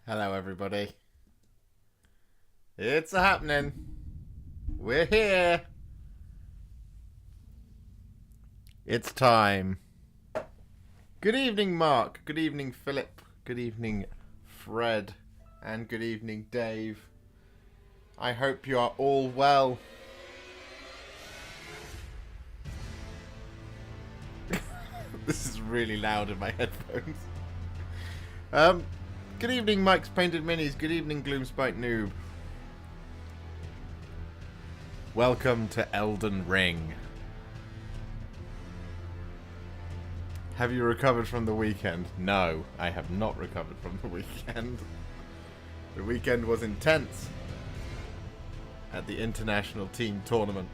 Hello, everybody. It's a happening. We're here. It's time. Good evening, Mark. Good evening, Philip. Good evening, Fred. And good evening, Dave. I hope you are all well. This is really loud in my headphones. Good evening, Mike's Painted Minis. Good evening, Gloomspite Noob. Welcome to Elden Ring. Have you recovered from the weekend? No, I have not recovered from the weekend. The weekend was intense at the International Team Tournament.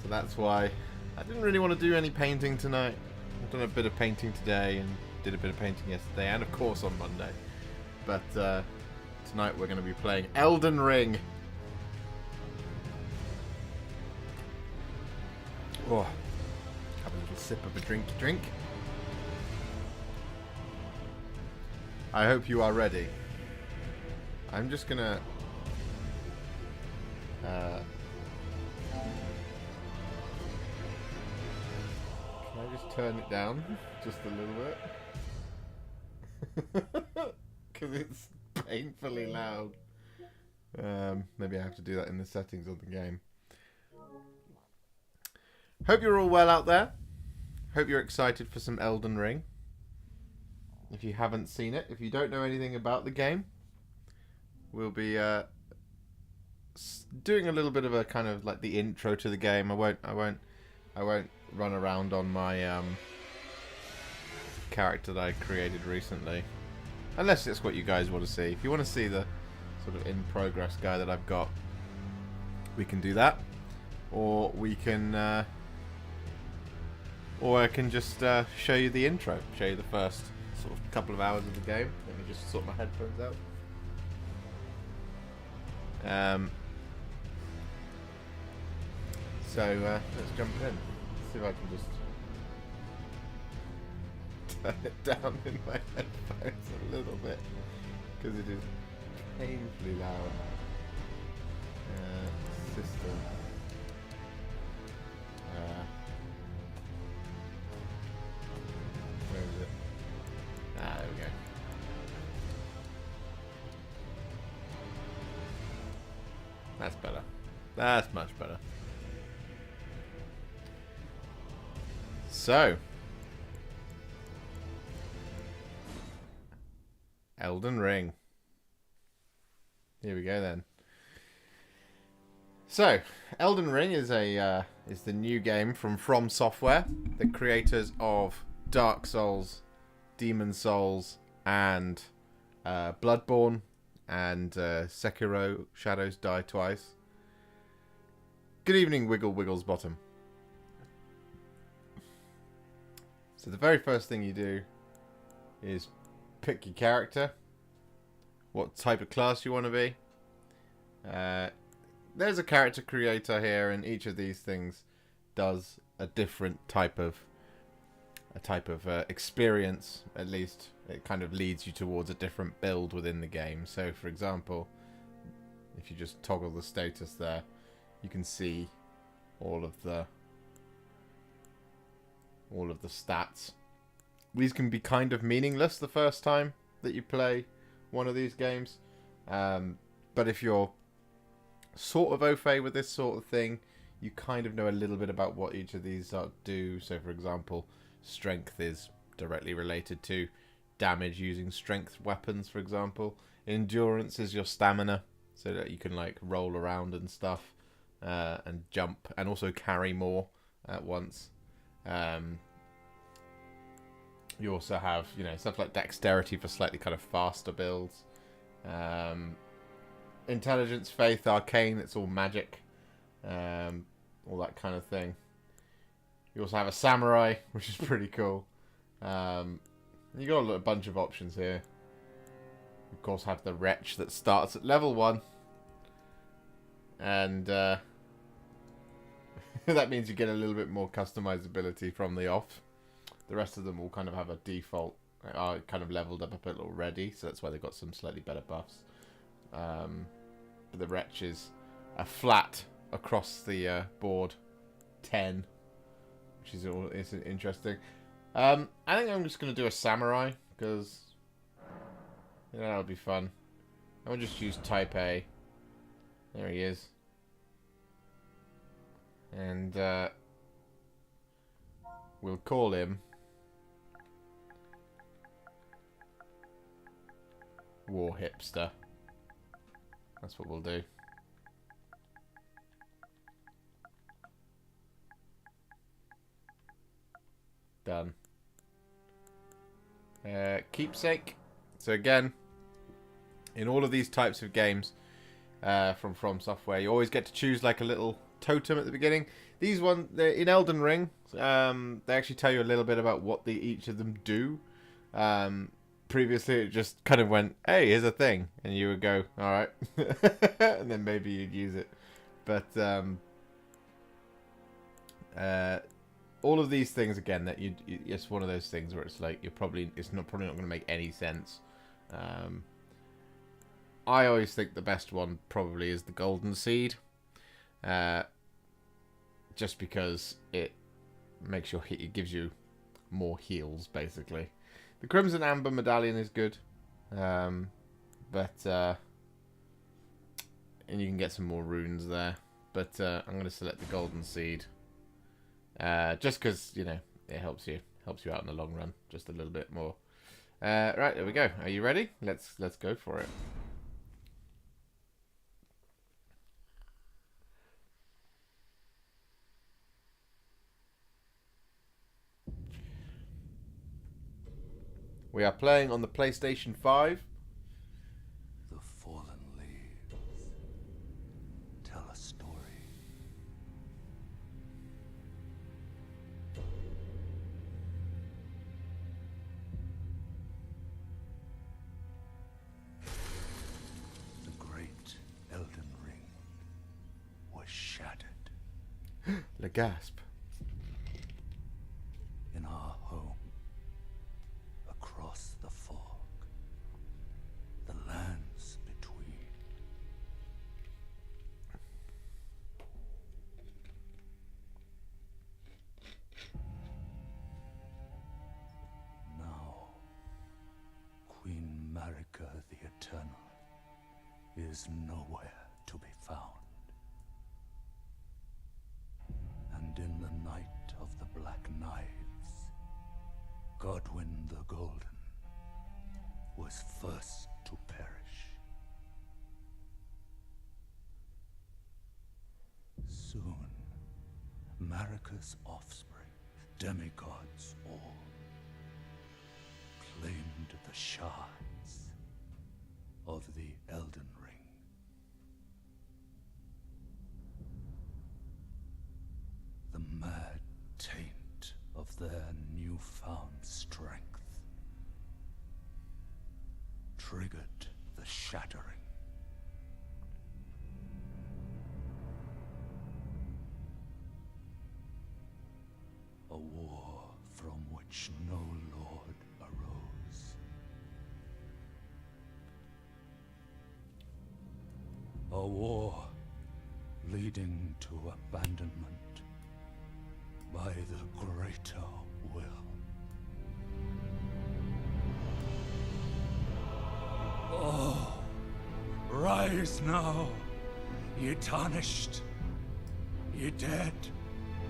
So that's why I didn't really want to do any painting tonight. I've done a bit of painting today and did a bit of painting yesterday and of course on Monday. But tonight we're going to be playing Elden Ring. Oh, have a little sip of a drink. I hope you are ready. I'm just gonna can I just turn it down just a little bit? Because it's painfully loud. Maybe I have to do that in the settings of the game. Hope you're all well out there. Hope you're excited for some Elden Ring. If you haven't seen it, if you don't know anything about the game, we'll be doing a little bit of a kind of like the intro to the game. I won't run around on my character that I created recently, unless it's what you guys want to see. If you want to see the sort of in progress guy that I've got, we can do that, or we can. Or I can just show you the intro, show you the first sort of couple of hours of the game. Let me just sort my headphones out. So let's jump in. See if I can just turn it down in my headphones a little bit, because it is painfully loud. System. Where is it? Ah, there we go. That's better. That's much better. So, Elden Ring. Here we go then. So, Elden Ring is the new game from Software, the creators of Dark Souls, Demon Souls, and Bloodborne, and Sekiro: Shadows Die Twice. Good evening, Wiggles Bottom. So the very first thing you do is pick your character, what type of class you want to be. There's a character creator here, and each of these things does a different type of experience. At least it kind of leads you towards a different build within the game. So, for example, if you just toggle the status there, you can see all of the stats. These can be kind of meaningless the first time that you play one of these games, but if you're sort of au fait with this sort of thing, you kind of know a little bit about what each of these do. So, for example, strength is directly related to damage using strength weapons, for example. Endurance is your stamina, so that you can like roll around and stuff, and jump, and also carry more at once. You also have, stuff like dexterity for slightly kind of faster builds. Intelligence, faith, arcane, it's all magic. All that kind of thing. You also have a samurai, which is pretty cool. You got a bunch of options here. You of course have the wretch that starts at level 1. And that means you get a little bit more customizability from the off. The rest of them will kind of have a default are kind of leveled up a bit already, so that's why they've got some slightly better buffs. But the wretches are flat across the board, 10, which is interesting. I think I'm just going to do a samurai, because that'll be fun. I'll just use type A. There he is. And we'll call him Warhipster. That's what we'll do. Done. Keepsake. So again, in all of these types of games from Software, you always get to choose like a little totem at the beginning. These ones, in Elden Ring, they actually tell you a little bit about what each of them do. Previously, it just kind of went, hey, here's a thing. And you would go, all right. And then maybe you'd use it. But all of these things, again, that it's one of those things where it's like, it's probably not going to make any sense. I always think the best one probably is the golden seed. Just because it makes it gives you more heals, basically. The Crimson Amber Medallion is good, and you can get some more runes there. But I'm going to select the Golden Seed, just because it helps you out in the long run, just a little bit more. Right, there we go. Are you ready? Let's go for it. We are playing on the PlayStation 5. The fallen leaves tell a story. The great Elden Ring was shattered. Le gasp. In our home. Across the fog, the lands between. Now, Queen Margit the Eternal is nowhere to be found. And in the night of the Black Knives, Godwyn the Golden was first to perish. Soon, Marika's offspring, demigods all, claimed the shards of the Elden Ring. The mad taint of their newfound strength triggered the shattering. A war from which no lord arose. A war leading to abandonment by the greater will. Oh, rise now, ye tarnished, ye dead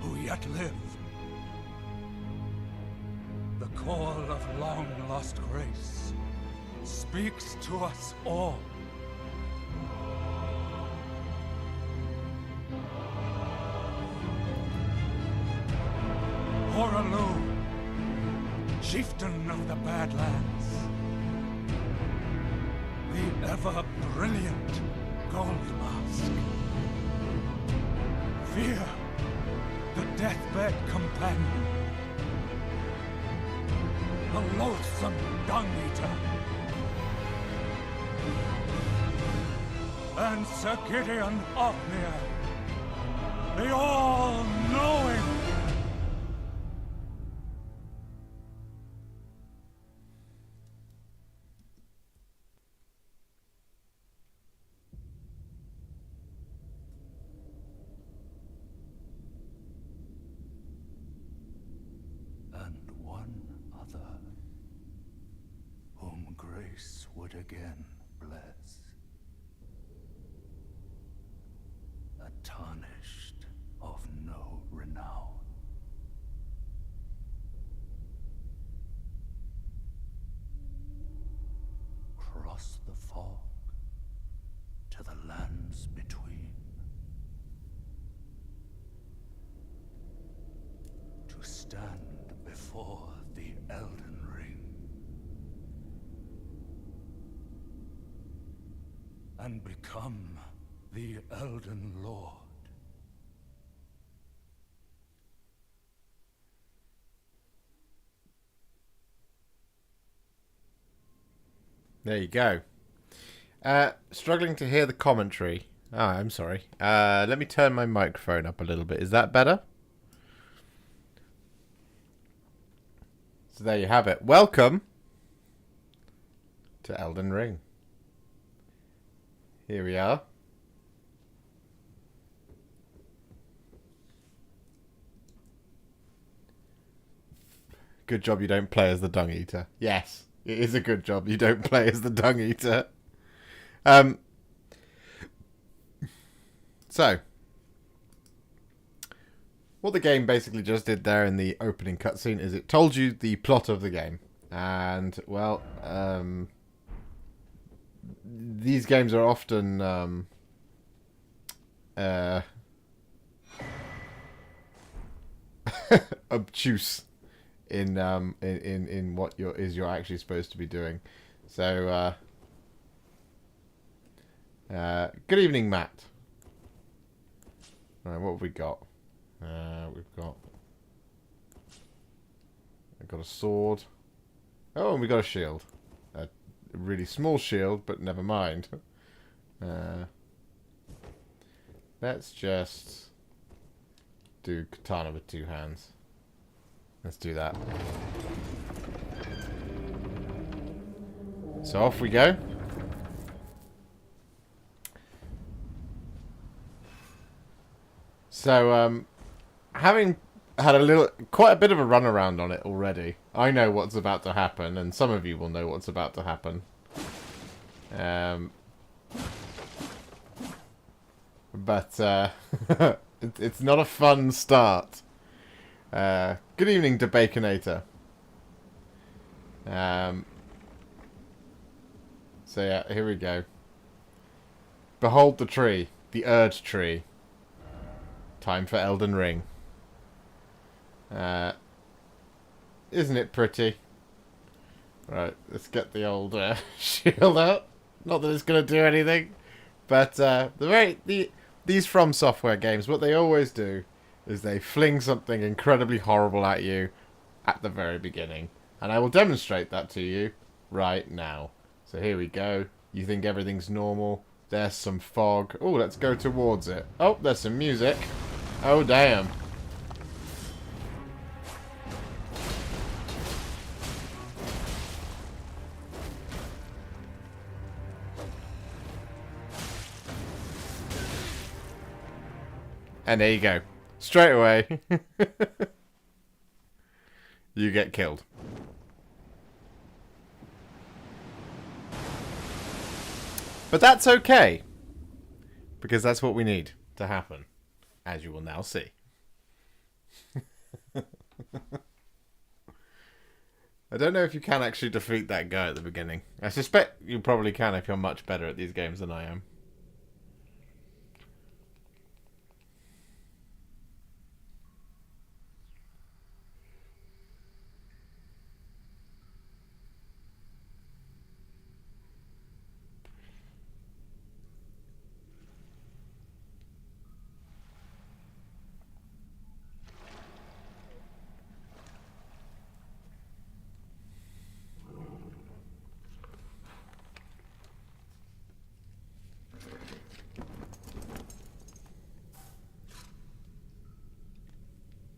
who yet live. The call of long-lost grace speaks to us all. Horalu, chieftain of the Badlands, the ever-brilliant Gold Mask. Fear, the deathbed companion, the loathsome dung-eater, and Sir Gideon Othmere, the all-knowing. one other, whom grace would again bless. A tarnished of no renown. Cross the fog to the lands between, to stand before the Elden Ring and become the Elden Lord. There you go. Struggling to hear the commentary. Oh, I'm sorry. Let me turn my microphone up a little bit. Is that better? So there you have it. Welcome to Elden Ring. Here we are. Good job you don't play as the Dung Eater. Yes. It is a good job you don't play as the Dung Eater. So, what the game basically just did there in the opening cutscene is it told you the plot of the game. And, well, these games are often obtuse in what you're actually supposed to be doing. So good evening, Matt. All right, what have we got? I've got a sword. Oh, and we got a shield. A really small shield, but never mind. Let's just do katana with two hands. Let's do that. So off we go. So, having had quite a bit of a run around on it already, I know what's about to happen, and some of you will know what's about to happen. But it's not a fun start. Good evening, Debaconator. So yeah, here we go. Behold the tree, the Erd tree. Time for Elden Ring. Isn't it pretty? Right, let's get the old shield out. Not that it's going to do anything, but these From Software games, what they always do is they fling something incredibly horrible at you at the very beginning. And I will demonstrate that to you right now. So here we go. You think everything's normal. There's some fog. Oh, let's go towards it. Oh, there's some music. Oh, damn. And there you go. Straight away, you get killed. But that's okay, because that's what we need to happen, as you will now see. I don't know if you can actually defeat that guy at the beginning. I suspect you probably can if you're much better at these games than I am.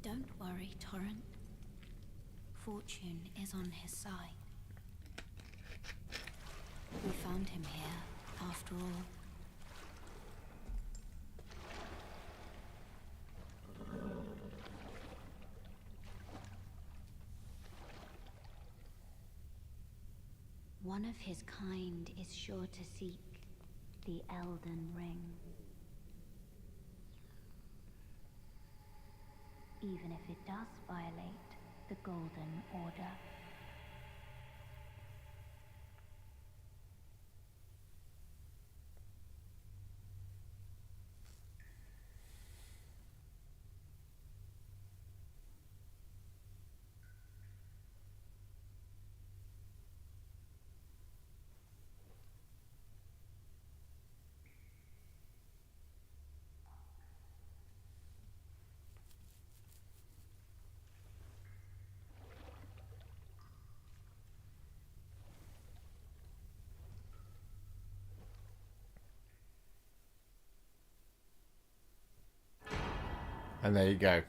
Don't worry, Torrent. Fortune is on his side. We found him here, after all. one of his kind is sure to seek the Elden Ring. Even if it does violate the Golden Order. And there you go.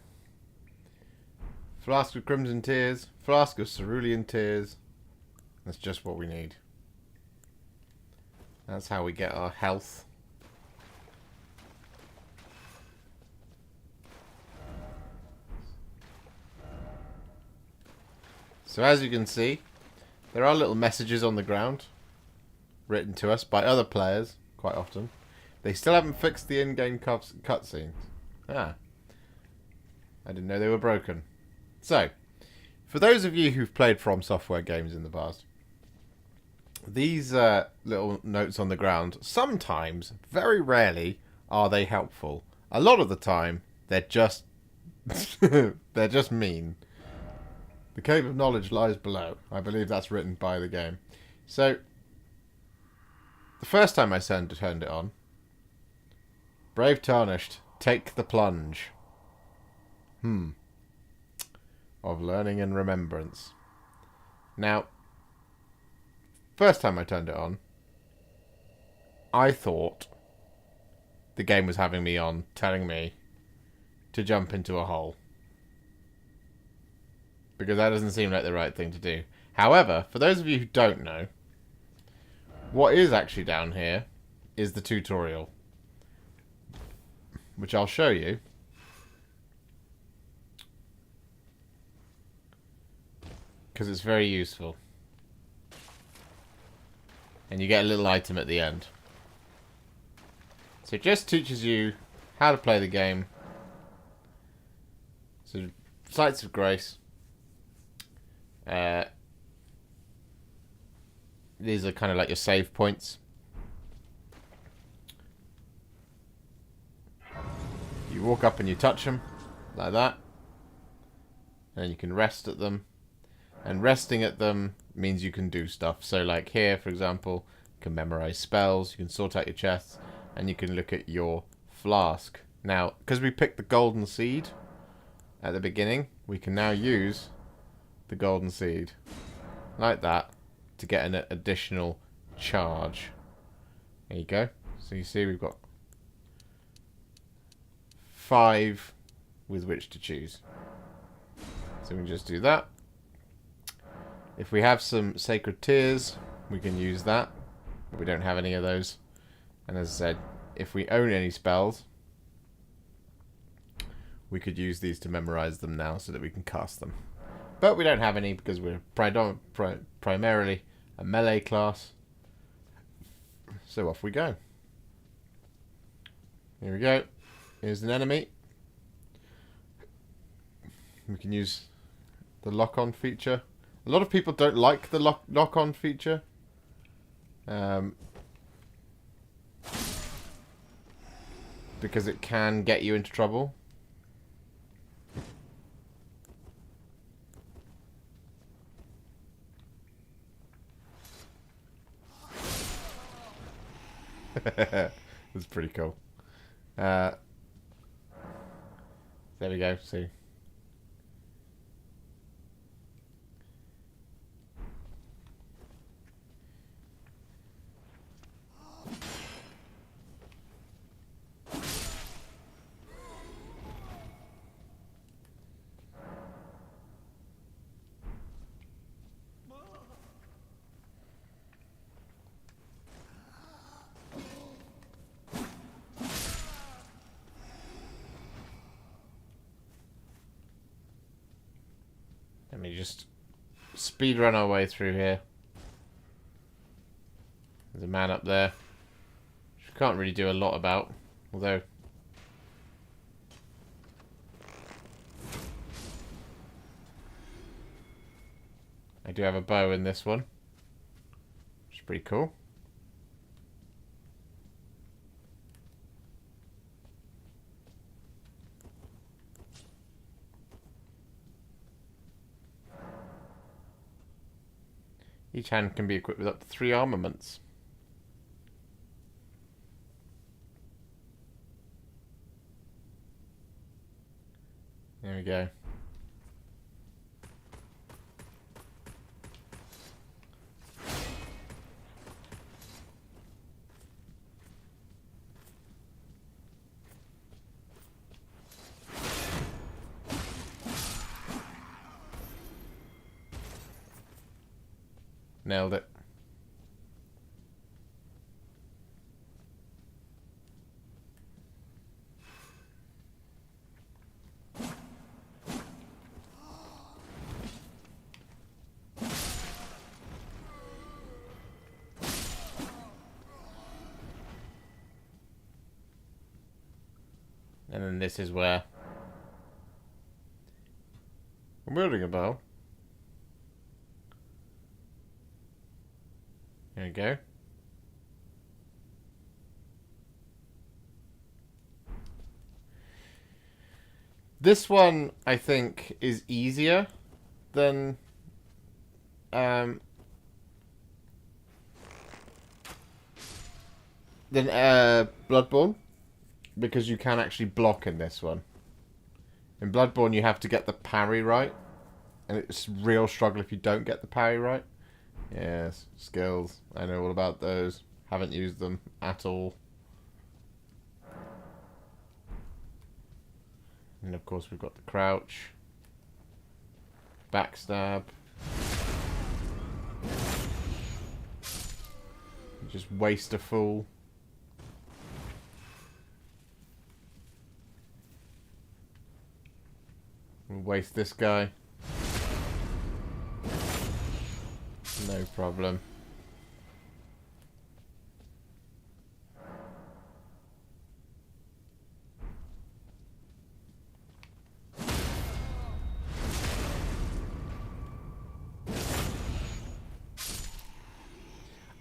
Flask of Crimson Tears, Flask of Cerulean Tears. That's just what we need. That's how we get our health. So as you can see, there are little messages on the ground written to us by other players, quite often. They still haven't fixed the in-game cutscenes. Ah. I didn't know they were broken. So, for those of you who've played From Software games in the past, these little notes on the ground, sometimes, very rarely, are they helpful. A lot of the time, they're just they're just mean. The cave of knowledge lies below. I believe that's written by the game. So, the first time I turned it on, Brave Tarnished, take the plunge. Of learning and remembrance. Now, first time I turned it on, I thought the game was having me on, telling me to jump into a hole. Because that doesn't seem like the right thing to do. However, for those of you who don't know, what is actually down here is the tutorial, which I'll show you. Because it's very useful. And you get a little item at the end. So it just teaches you how to play the game. So, Sites of Grace. These are kind of like your save points. You walk up and you touch them, like that. And you can rest at them. And resting at them means you can do stuff. So like here, for example, you can memorize spells, you can sort out your chests, and you can look at your flask. Now, because we picked the golden seed at the beginning, we can now use the golden seed, like that, to get an additional charge. There you go. So you see we've got 5 with which to choose. So we can just do that. If we have some Sacred Tears, we can use that. But we don't have any of those. And as I said, if we own any spells, we could use these to memorize them now so that we can cast them. But we don't have any because we're primarily a melee class. So off we go. Here we go. Here's an enemy. We can use the lock-on feature. A lot of people don't like the lock-on feature. Because it can get you into trouble. That's pretty cool. There we go. See. Let me just speed run our way through here. There's a man up there, which we can't really do a lot about, although... I do have a bow in this one, which is pretty cool. Each hand can be equipped with up to 3 armaments. There we go. Nailed it. And then this is where I'm building a bow. There we go. This one, I think, is easier than Bloodborne, because you can actually block in this one. In Bloodborne, you have to get the parry right, and it's a real struggle if you don't get the parry right. Yes, skills. I know all about those. Haven't used them at all. And of course we've got the crouch. Backstab. Just waste a fool. We'll waste this guy. No problem.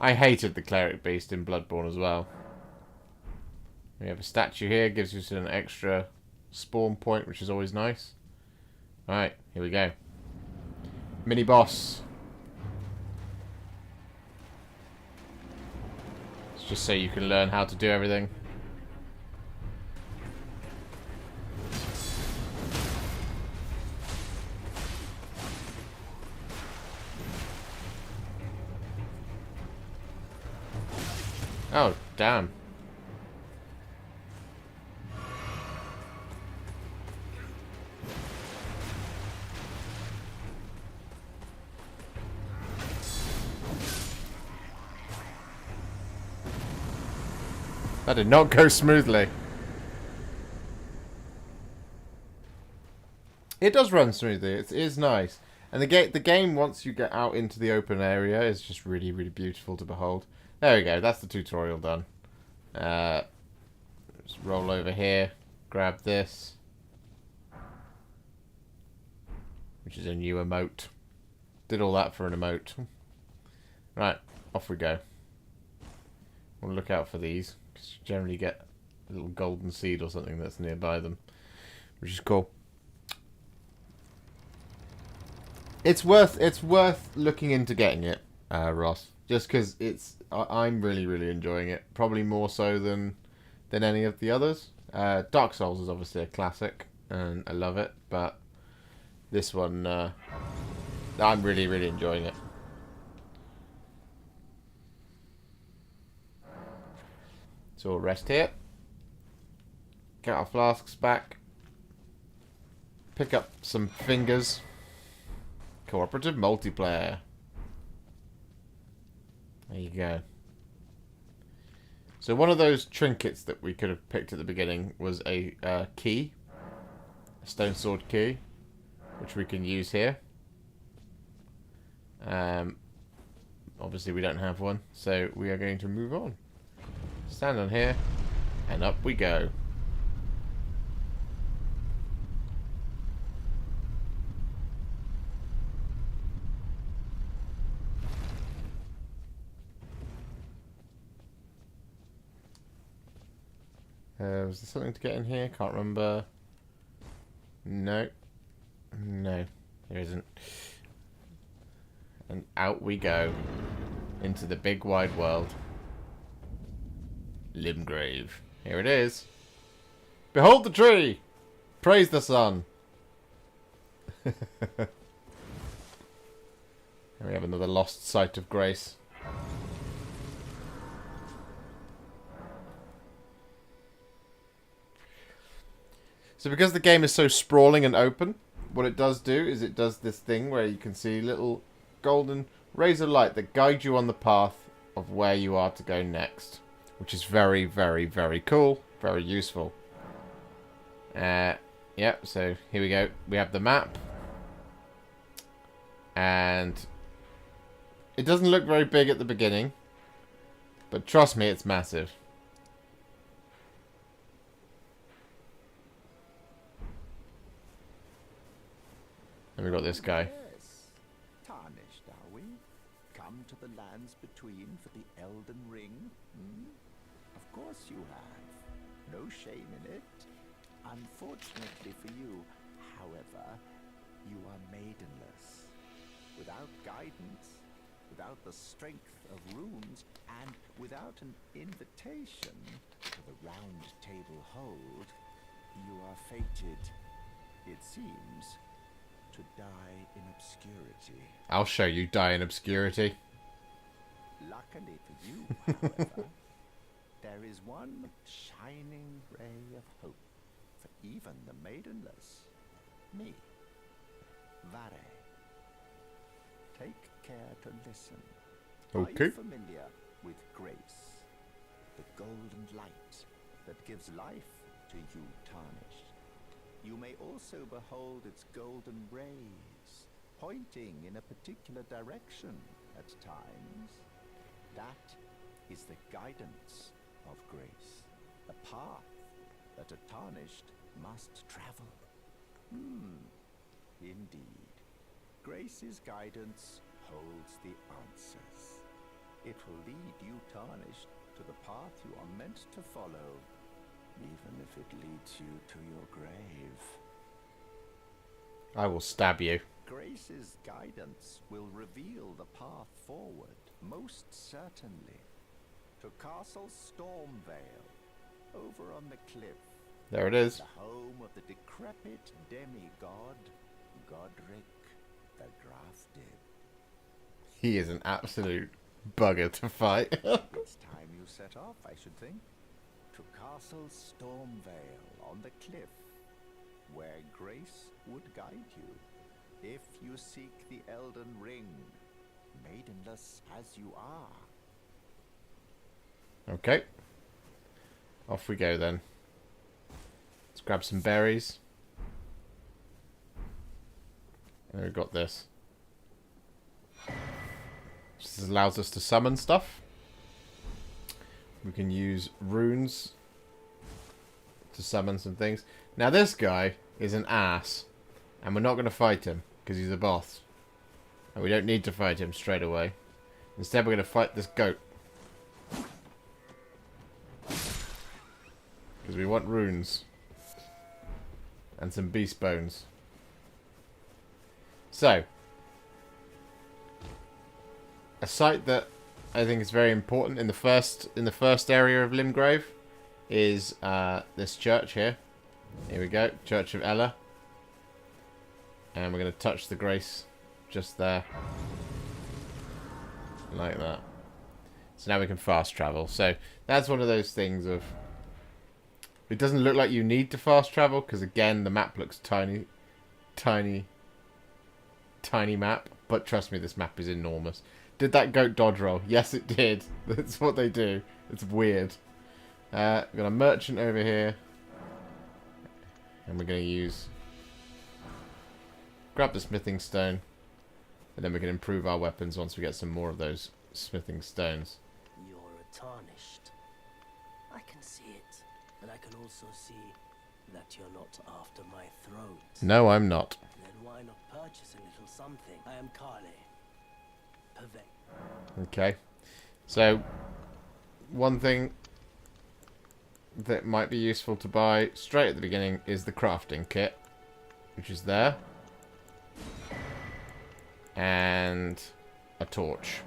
I hated the cleric beast in Bloodborne as well. We have a statue here, gives us an extra spawn point, which is always nice. Alright, here we go. Mini boss. It's just so you can learn how to do everything. Oh, damn. That did not go smoothly. It does run smoothly. It is nice. And the game, once you get out into the open area, is just really, really beautiful to behold. There we go. That's the tutorial done. Just roll over here. Grab this. Which is a new emote. Did all that for an emote. Right. Off we go. We'll look out for these. Because you generally get a little golden seed or something that's nearby them. Which is cool. It's worth looking into getting it, Ross. Just because I'm really, really enjoying it. Probably more so than any of the others. Dark Souls is obviously a classic, and I love it. But this one, I'm really, really enjoying it. So we'll rest here. Get our flasks back. Pick up some fingers. Cooperative multiplayer. There you go. So one of those trinkets that we could have picked at the beginning was a key. A stone sword key. Which we can use here. obviously we don't have one, so we are going to move on. Stand on here, and up we go. Was there something to get in here? Can't remember. No. No, there isn't. And out we go. Into the big wide world. Limgrave. Here it is. Behold the tree! Praise the sun! And we have another lost sight of grace. So because the game is so sprawling and open, what it does do is it does this thing where you can see little golden rays of light that guide you on the path of where you are to go next. Which is very, very, very cool. Very useful. Yep, so here we go. We have the map. And it doesn't look very big at the beginning. But trust me, it's massive. And we've got this guy. Yes. Tarnished, are we? Come to the lands between for the Elden Ring? Hmm? Of course you have. No shame in it. Unfortunately for you, however, you are maidenless. Without guidance, without the strength of runes, and without an invitation to the round table hold, you are fated, it seems, to die in obscurity. I'll show you die in obscurity. Luckily for you, however, there is one shining ray of hope for even the maidenless. Me. Vare. Take care to listen. Are Okay. you familiar with grace? The golden light that gives life to you tarnished. You may also behold its golden rays, pointing in a particular direction at times. That is the guidance of grace, a path that a tarnished must travel. Indeed. Grace's guidance holds the answers. It will lead you tarnished to the path you are meant to follow, even if it leads you to your grave. I will stab you. Grace's guidance will reveal the path forward, most certainly, to Castle Stormvale, over on the cliff. There it is. The home of the decrepit demigod, Godric the Drafted. He is an absolute bugger to fight. It's time you set off, I should think, to Castle Stormvale on the cliff, where Grace would guide you, if you seek the Elden Ring, maidenless as you are. Okay. Off we go then. Let's grab some berries. And we've got this. This allows us to summon stuff. We can use runes to summon some things. Now this guy is an ass. And we're not going to fight him, because he's a boss. And we don't need to fight him straight away. Instead we're going to fight this goat. Because we want runes. And some beast bones. So. A site that I think is very important in the first area of Limgrave is this church here. Here we go. Church of Ella. And we're going to touch the grace just there. Like that. So now we can fast travel. So that's one of those things of... It doesn't look like you need to fast travel, because again, the map looks tiny. Tiny map. But trust me, this map is enormous. Did that goat dodge roll? Yes, it did. That's what they do. It's weird. We've got a merchant over here. And we're going to use... Grab the smithing stone. And then we can improve our weapons once we get some more of those smithing stones. You're a tarnished. I can see it, but I can also see that you're not after my throat. No, I'm not. Then why not purchase a little something? I am Carly. Purvey. Okay. So, one thing that might be useful to buy straight at the beginning is the crafting kit, which is there. And a torch,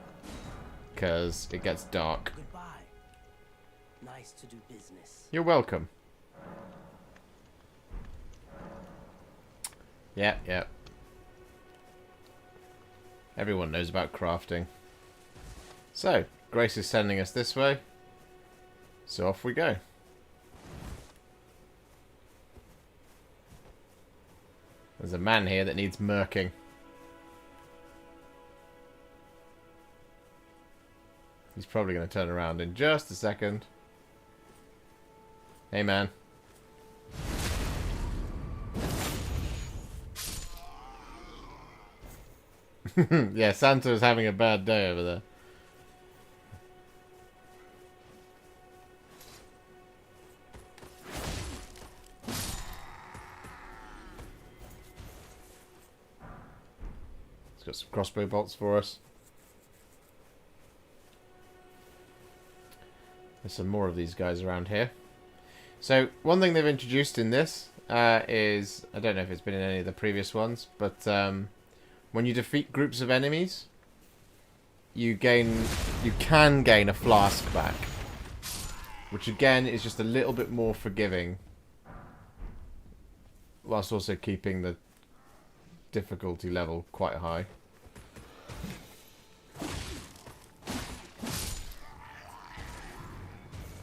because it gets dark. Goodbye. Nice to do business. You're welcome. Yeah, yeah. Everyone knows about crafting. So, Grace is sending us this way. So off we go. There's a man here that needs murking. He's probably going to turn around in just a second. Hey, man. Yeah, Santa's having a bad day over there. He's got some crossbow bolts for us. There's some more of these guys around here. So, one thing they've introduced in this is... I don't know if it's been in any of the previous ones, but when you defeat groups of enemies, you can gain a flask back. Which, again, is just a little bit more forgiving. Whilst also keeping the difficulty level quite high.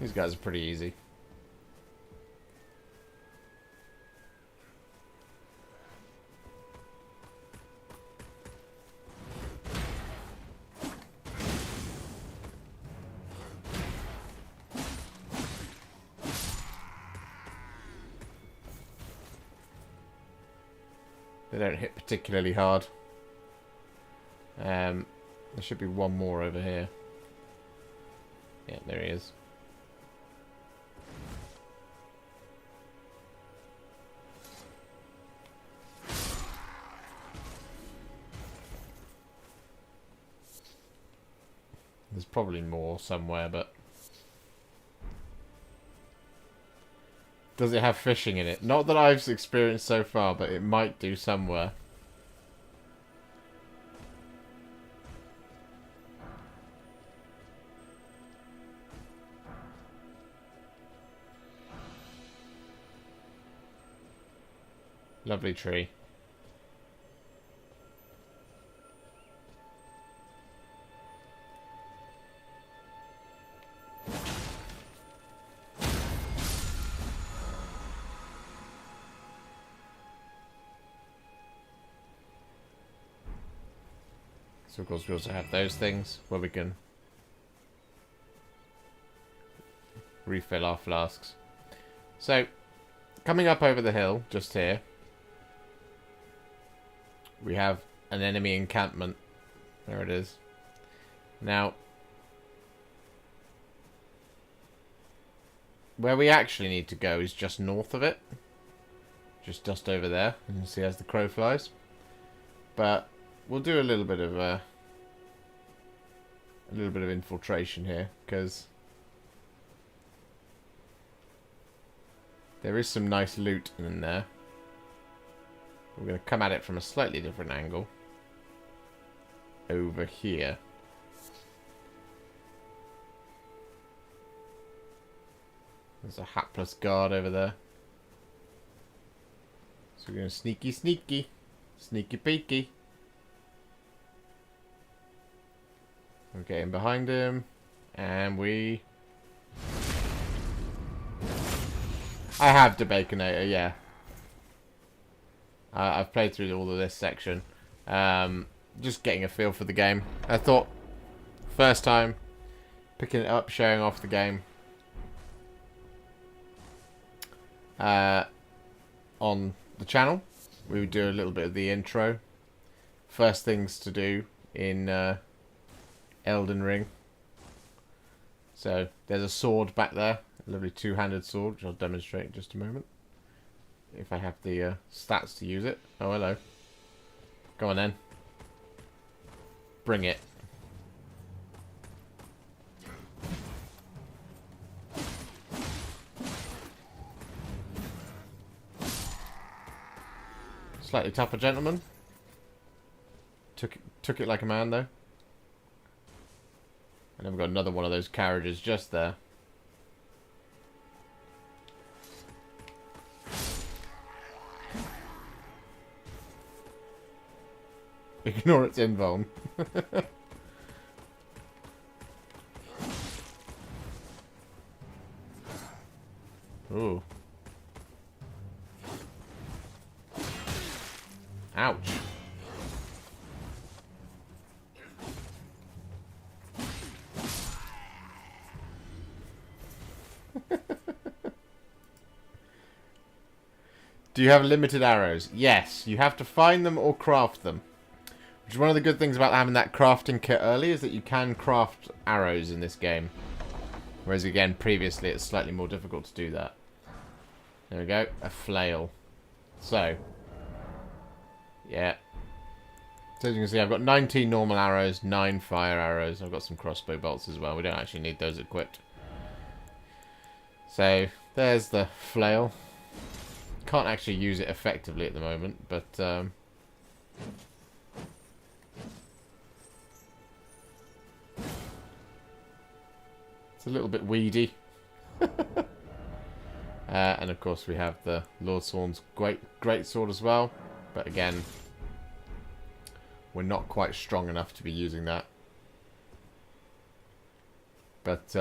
These guys are pretty easy. They don't hit particularly hard. There should be one more over here. Yeah, there he is. There's probably more somewhere, but... Does it have fishing in it? Not that I've experienced so far, but it might do somewhere. Lovely tree. So of course we also have those things where we can refill our flasks. So, coming up over the hill, just here, we have an enemy encampment. There it is. Now, where we actually need to go is just north of it. Just over there. You can see as the crow flies. But we'll do a little bit of infiltration here, because there is some nice loot in there. We're going to come at it from a slightly different angle. Over here. There's a hapless guard over there. So we're going to sneaky peeky. We're getting behind him, and we... I have the Baconator, yeah. I've played through all of this section. Just getting a feel for the game. I thought, first time, picking it up, showing off the game. On the channel, we would do a little bit of the intro. First things to do in Elden Ring. So there's a sword back there, a lovely two-handed sword, which I'll demonstrate in just a moment. If I have the stats to use it. Oh, hello. Go on then. Bring it. Slightly tougher gentleman. Took it like a man though. And then we've got another one of those carriages just there. Ignore its invuln. Ooh. Ouch. Do you have limited arrows? Yes. You have to find them or craft them. Which is one of the good things about having that crafting kit early, is that you can craft arrows in this game. Whereas again, previously it's slightly more difficult to do that. There we go. A flail. So. Yeah. So as you can see, I've got 19 normal arrows, 9 fire arrows. I've got some crossbow bolts as well. We don't actually need those equipped. So, there's the flail. Can't actually use it effectively at the moment, but it's a little bit weedy. And of course we have the Lord Sworn's great sword as well, but again, we're not quite strong enough to be using that. But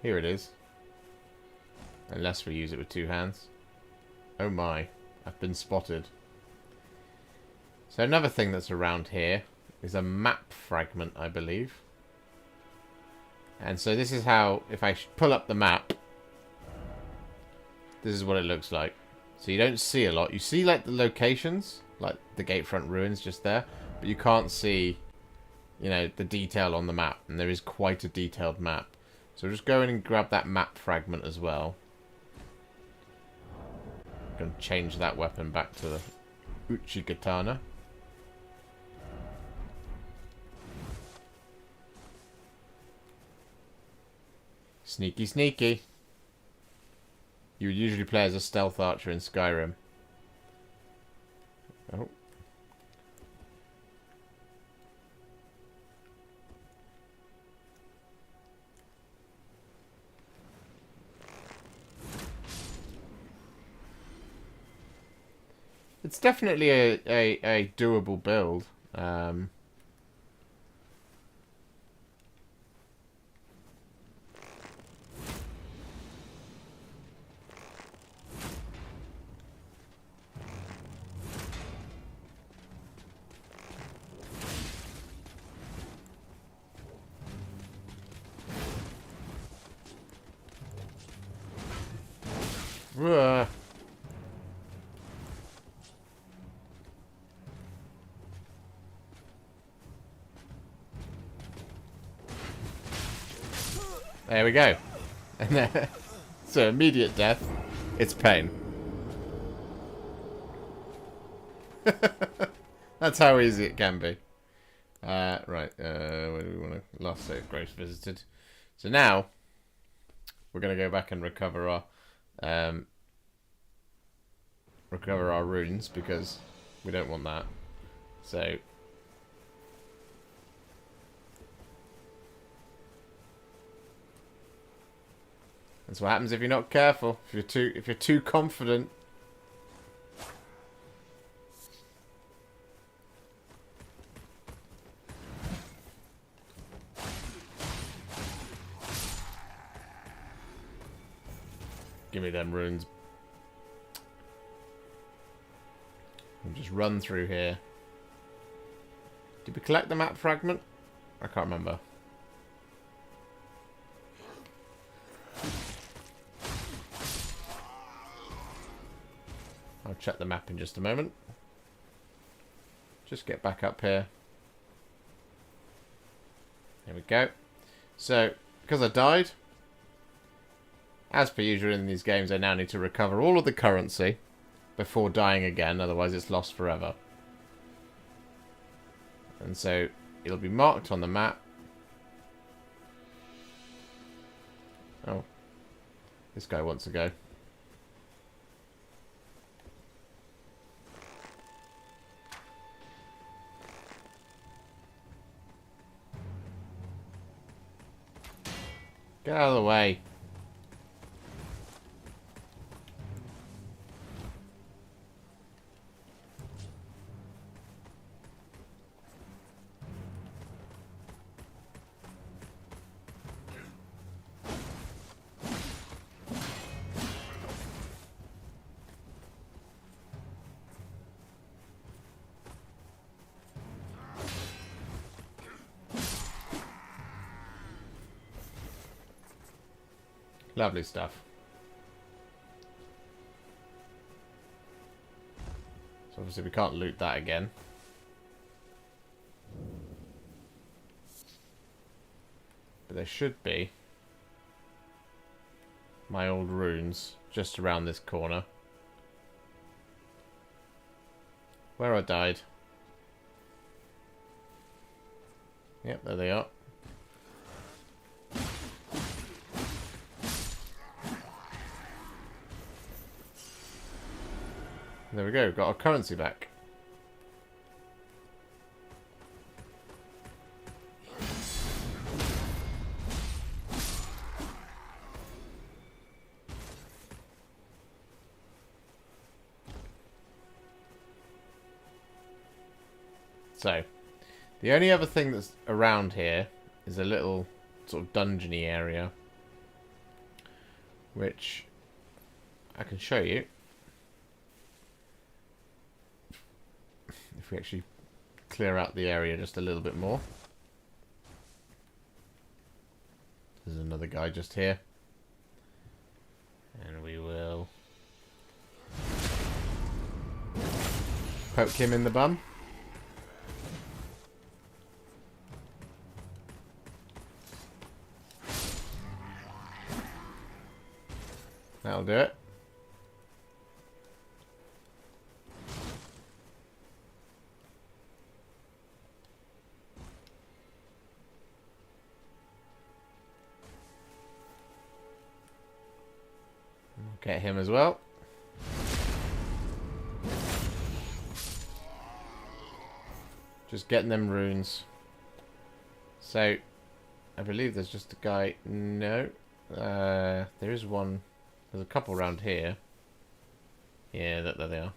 here it is. Unless we use it with two hands. Oh my, I've been spotted. So another thing that's around here is a map fragment, I believe. And so this is how, if I pull up the map, this is what it looks like. So you don't see a lot. You see like the locations, like the Gatefront ruins just there, but you can't see, you know, the detail on the map. And there is quite a detailed map. So just go in and grab that map fragment as well. I'm going to change that weapon back to the Uchi Katana. Sneaky, sneaky. You would usually play as a stealth archer in Skyrim. Oh. It's definitely a doable build. There we go. And then, so immediate death. It's pain. That's how easy it can be. Right. Where do we want to? Last save grace visited. So now we're going to go back and recover our runes, because we don't want that. So. That's what happens if you're not careful. If you're too confident. Give me them runes. We'll just run through here. Did we collect the map fragment? I can't remember. I'll check the map in just a moment. Just get back up here. There we go. So, because I died, as per usual in these games, I now need to recover all of the currency before dying again, otherwise it's lost forever. And so, it'll be marked on the map. Oh. This guy wants to go. Get out of the way. Lovely stuff. So obviously we can't loot that again. But there should be my old runes just around this corner. Where I died. Yep, there they are. There we go, got our currency back. So, the only other thing that's around here is a little sort of dungeony area, which I can show you. If we actually clear out the area just a little bit more. There's another guy just here. And we will poke him in the bum. That'll do it. Get him as well. Just getting them runes. So, I believe there's just a guy. No. There is one. There's a couple around here. Yeah, there they are.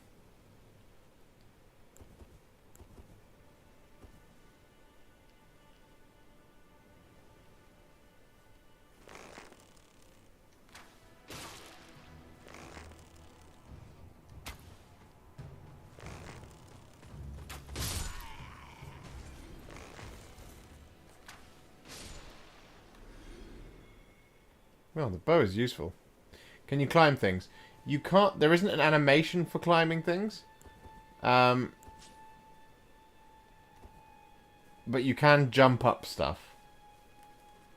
Well, the bow is useful. Can you climb things? You can't... There isn't an animation for climbing things. But you can jump up stuff.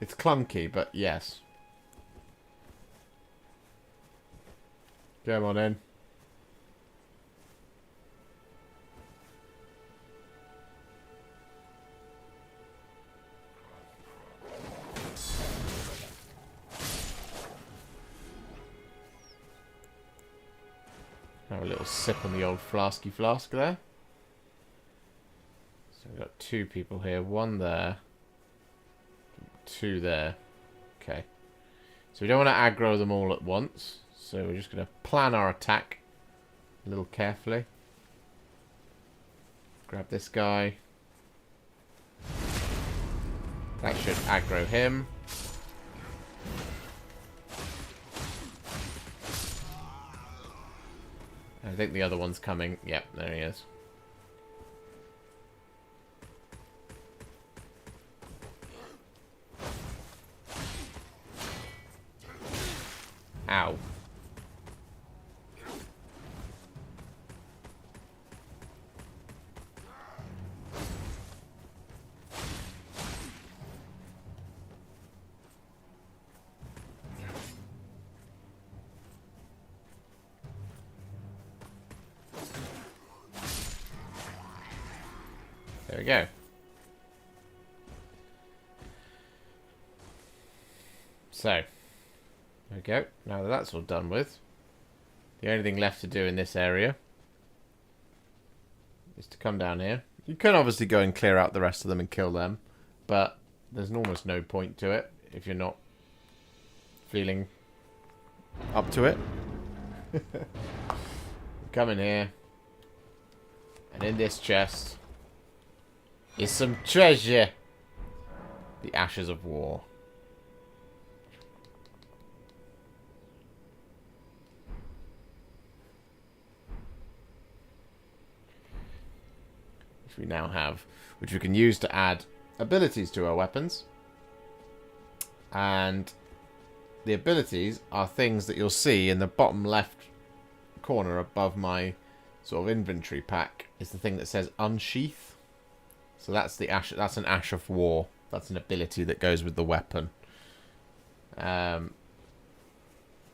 It's clunky, but yes. Come on in. Have a little sip on the old flasky flask there. So we've got two people here. One there. Two there. Okay. So we don't want to aggro them all at once. So we're just going to plan our attack a little carefully. Grab this guy. That should aggro him. I think the other one's coming. Yep, there he is. Ow. There we go. So, there we go. Now that that's all done with, the only thing left to do in this area is to come down here. You can obviously go and clear out the rest of them and kill them, but there's almost no point to it if you're not feeling up to it. Come in here, and in this chest is some treasure. The Ashes of War. Which we now have, which we can use to add abilities to our weapons. And the abilities are things that you'll see in the bottom left corner above my sort of inventory pack. Is the thing that says unsheath. So that's the ash. That's an Ash of War. That's an ability that goes with the weapon. Alright,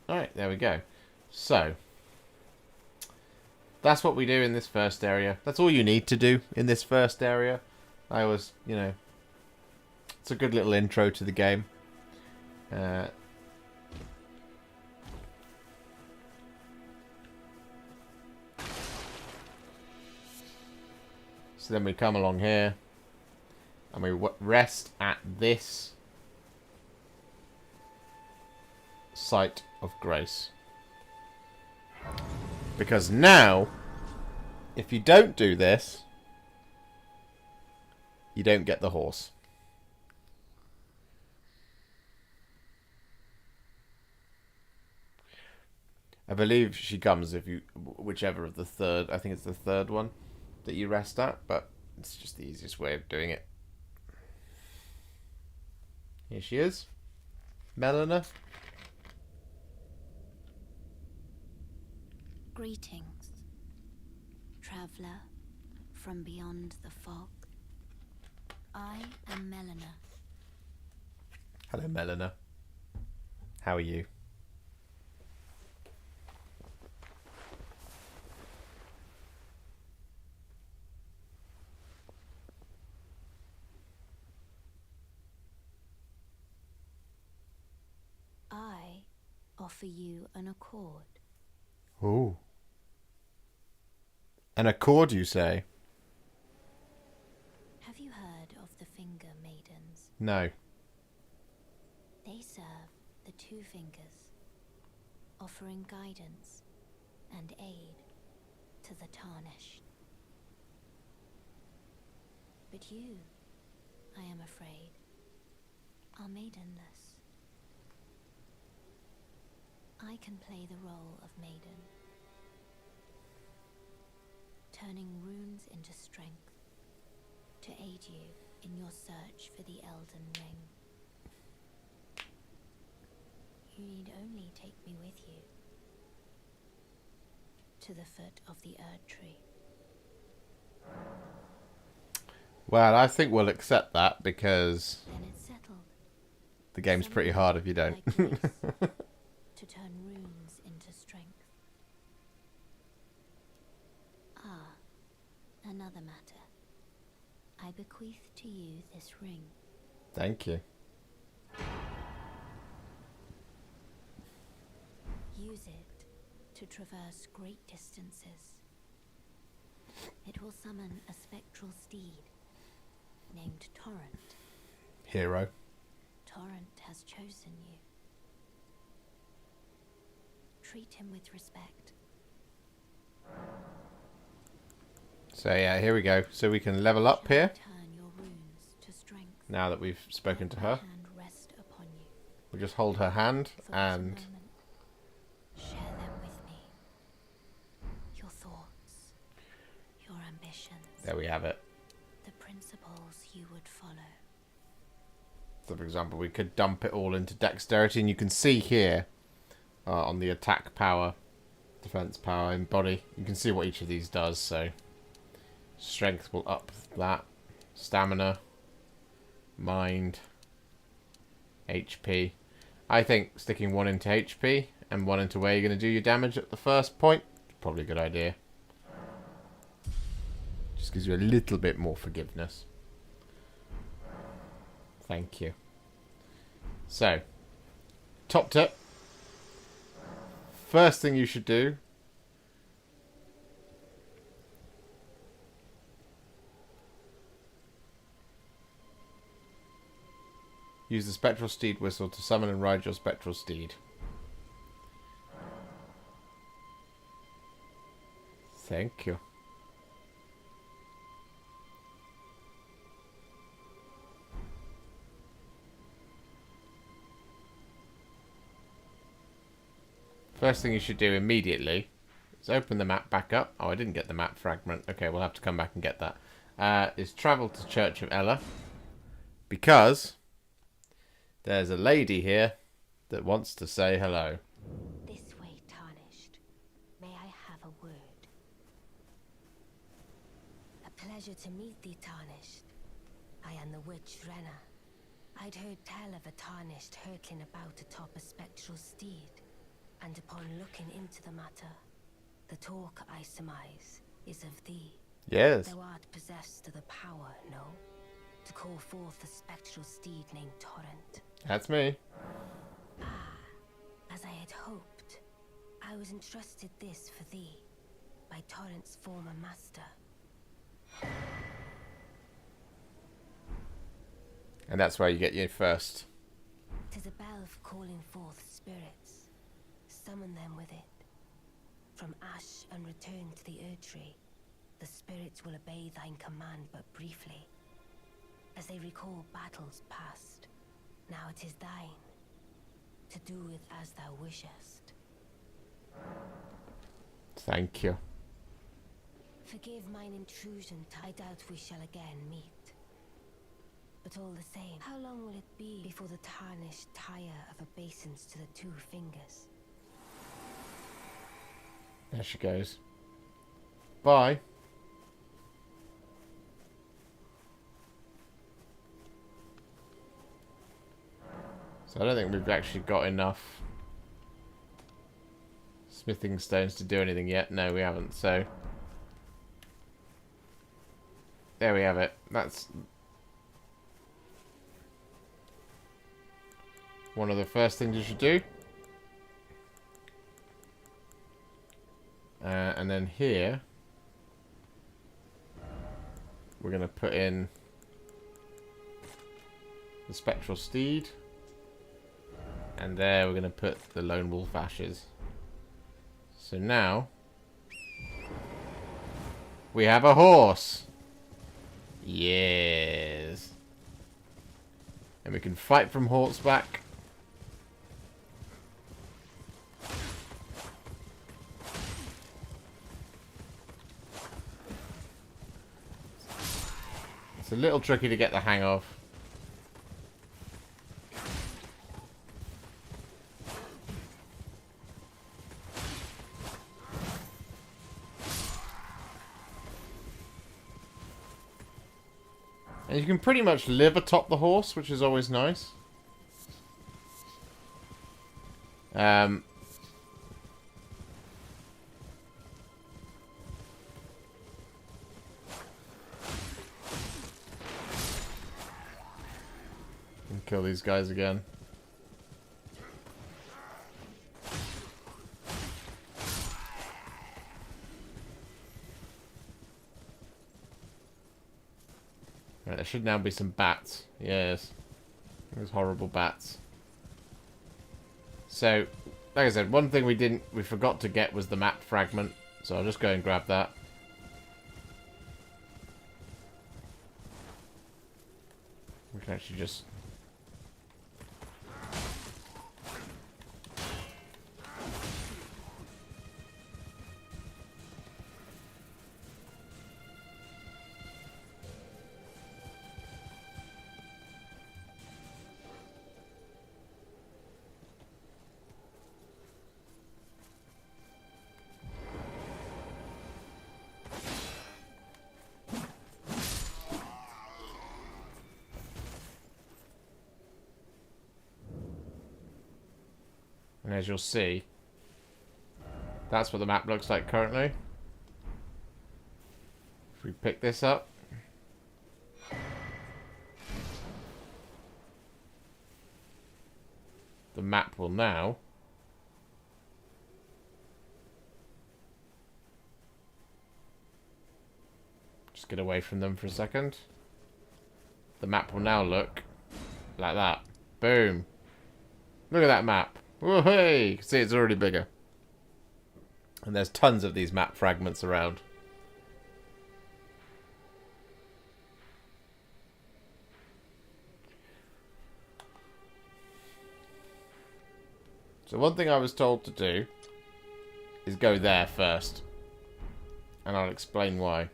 there we go. So that's what we do in this first area. That's all you need to do in this first area. I was, you know, it's a good little intro to the game. So then we come along here and we rest at this site of grace. Because now, if you don't do this, you don't get the horse. I believe she comes if you, whichever of the third, I think it's the third one that you rest at, but it's just the easiest way of doing it. Here she is, Melina. Greetings, traveller from beyond the fog. I am Melina. Hello, Melina. How are you? I offer you an accord. Ooh. An accord, you say? Have you heard of the Finger Maidens? No. They serve the Two Fingers, offering guidance and aid to the Tarnished. But you, I am afraid, are maidenless. I can play the role of maiden, turning runes into strength to aid you in your search for the Elden Ring. You need only take me with you to the foot of the Erd Tree. Well, I think we'll accept that because Then it's settled. the game's pretty hard if you don't. Like grace, to turn runes into strength. Ah, another matter. I bequeath to you this ring. Thank you. Use it to traverse great distances. It will summon a spectral steed named Torrent. Hero. Torrent has chosen you. Treat him with respect. So yeah, here we go. So we can level up here Turn your runes to strength. now that we've spoken to her. Hand rest upon you. We'll just hold her hand For but a and moment, share them with me. Your thoughts, your ambitions, there we have it. the principles you would follow. So for example, we could dump it all into dexterity, and you can see here on the attack power, defense power, and body, you can see what each of these does. So strength will up that, stamina, mind, HP. I think sticking one into HP and one into where you're going to do your damage at the first point is probably a good idea. Just gives you a little bit more forgiveness. Thank you. So, top tip. First thing you should do use the spectral steed whistle to summon and ride your spectral steed. Thank you. First thing you should do immediately is open the map back up. Oh, I didn't get the map fragment. Okay, we'll have to come back and get that. Is travel to Church of Ella. Because there's a lady here that wants to say hello. This way, Tarnished. May I have a word? A pleasure to meet thee, Tarnished. I am the witch Renna. I'd heard tell of a Tarnished hurtling about atop a spectral steed, and upon looking into the matter, the talk I surmise is of thee. Yes. Thou art possessed of the power, no? To call forth a spectral steed named Torrent. That's me. As I had hoped, I was entrusted this for thee by Torrent's former master. And that's where you get your first. 'Tis a bell of calling forth spirits. Summon them with it. From ash and return to the Erdtree, the spirits will obey thine command but briefly, as they recall battles past. Now it is thine, to do with as thou wishest. Thank you. Forgive mine intrusion, I doubt we shall again meet. But all the same, how long will it be before the Tarnished tire of obeisance to the two fingers? There she goes. Bye. So I don't think we've actually got enough smithing stones to do anything yet. No, we haven't. So there we have it. That's one of the first things you should do. And then here we're going to put in the spectral steed, and there we're going to put the lone wolf ashes. So now we have a horse. Yes. And we can fight from horseback. It's a little tricky to get the hang of. And you can pretty much live atop the horse, which is always nice. Kill these guys again. Right, there should now be some bats. Yes. Those horrible bats. So, like I said, one thing we forgot to get was the map fragment. So I'll just go and grab that. We can actually just... And as you'll see, that's what the map looks like currently. If we pick this up. The map will now just get away from them for a second. The map will now look like that. Boom. Look at that map. Whoa, hey! You can see it's already bigger. And there's tons of these map fragments around. So one thing I was told to do is go there first. And I'll explain why.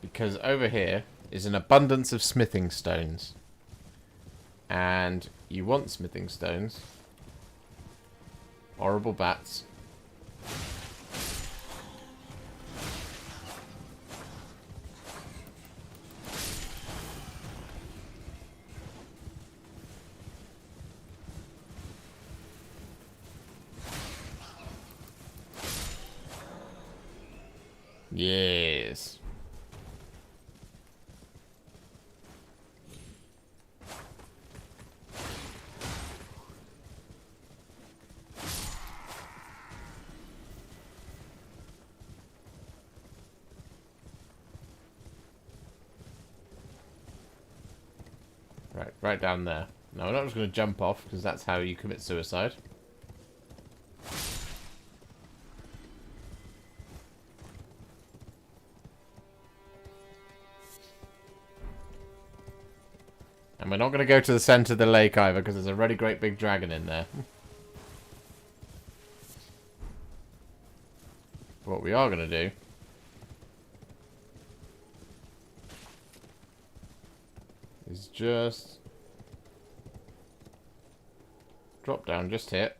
Because over here is an abundance of smithing stones. And you want smithing stones. Horrible bats. Yes. Right down there. No, we're not just going to jump off, because that's how you commit suicide. And we're not going to go to the centre of the lake either, because there's a really great big dragon in there. What we are going to do is just drop down, just hit.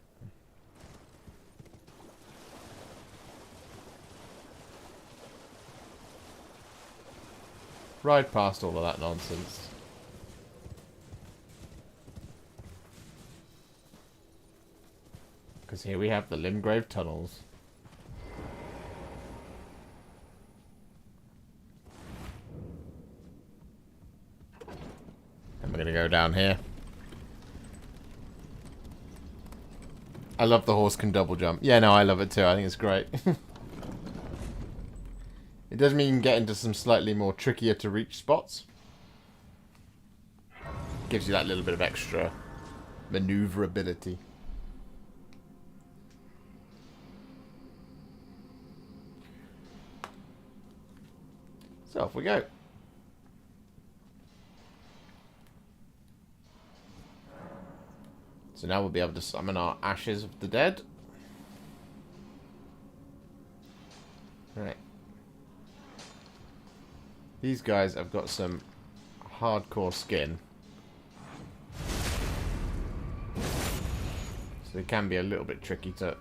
Ride past all of that nonsense. Because here we have the Limgrave tunnels. And we're going to go down here. I love the horse can double jump. Yeah, no, I love it too. I think it's great. It does mean you can get into some slightly more trickier to reach spots. Gives you that little bit of extra maneuverability. So off we go. So now we'll be able to summon our Ashes of the Dead. Right. These guys have got some hardcore skin. So they can be a little bit tricky to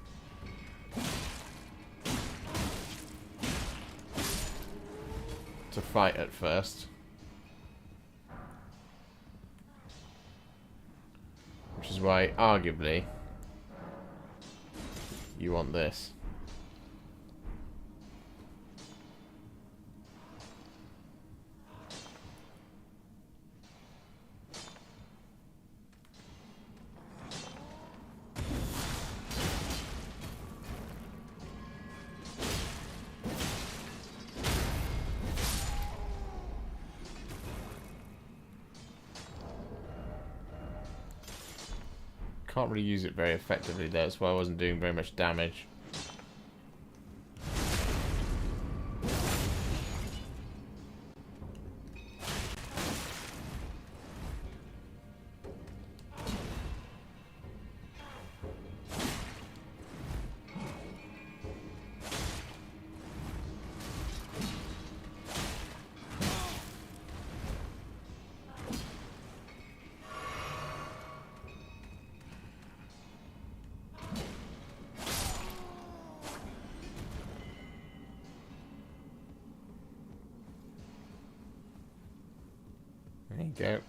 fight at first. Which is why, arguably, you want this. Can't really use it very effectively there, that's why I wasn't doing very much damage. There you go.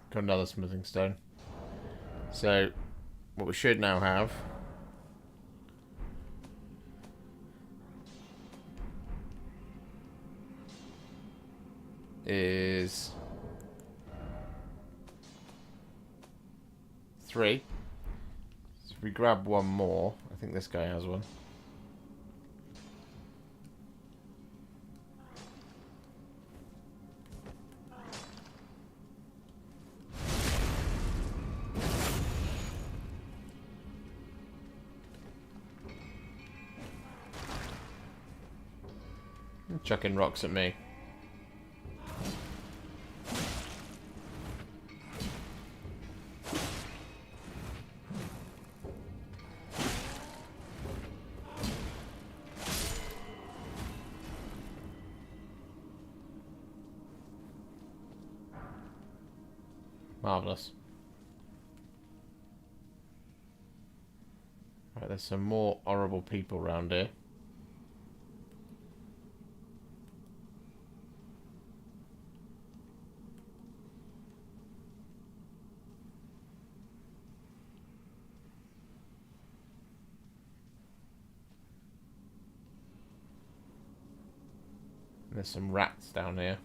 Got another smithing stone. So, what we should now have is 3. So if we grab one more, I think this guy has one. Chucking rocks at me. Marvelous. Right, there's some more horrible people around here. There's some rats down here.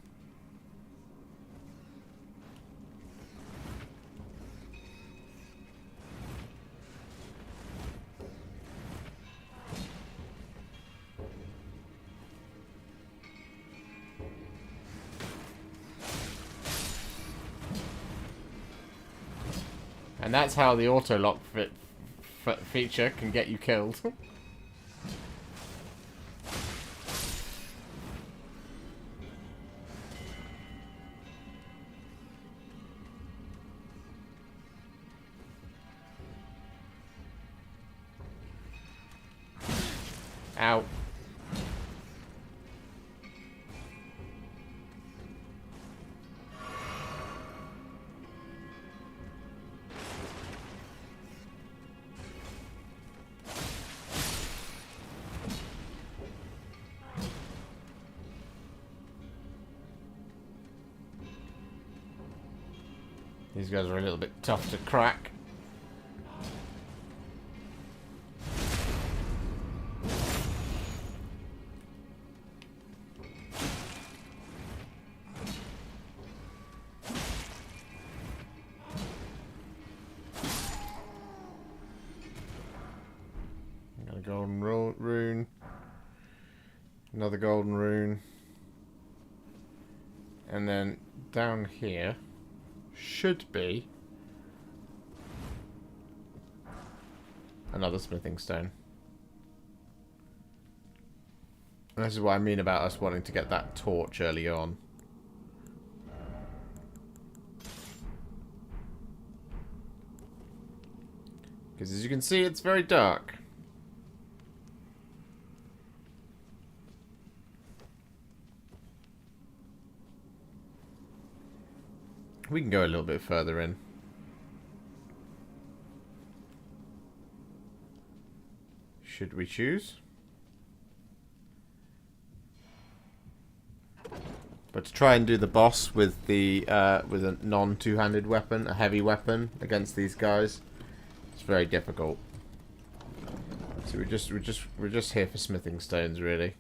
And that's how the auto-lock feature can get you killed. Ow. These guys are a little bit tough to crack. Got a golden rune. Another golden rune. And then down here should be another smithing stone. And this is what I mean about us wanting to get that torch early on. Because as you can see, it's very dark. We can go a little bit further in. Should we choose? But to try and do the boss with the with a non-two-handed weapon, a heavy weapon against these guys, it's very difficult. So we're just here for smithing stones, really.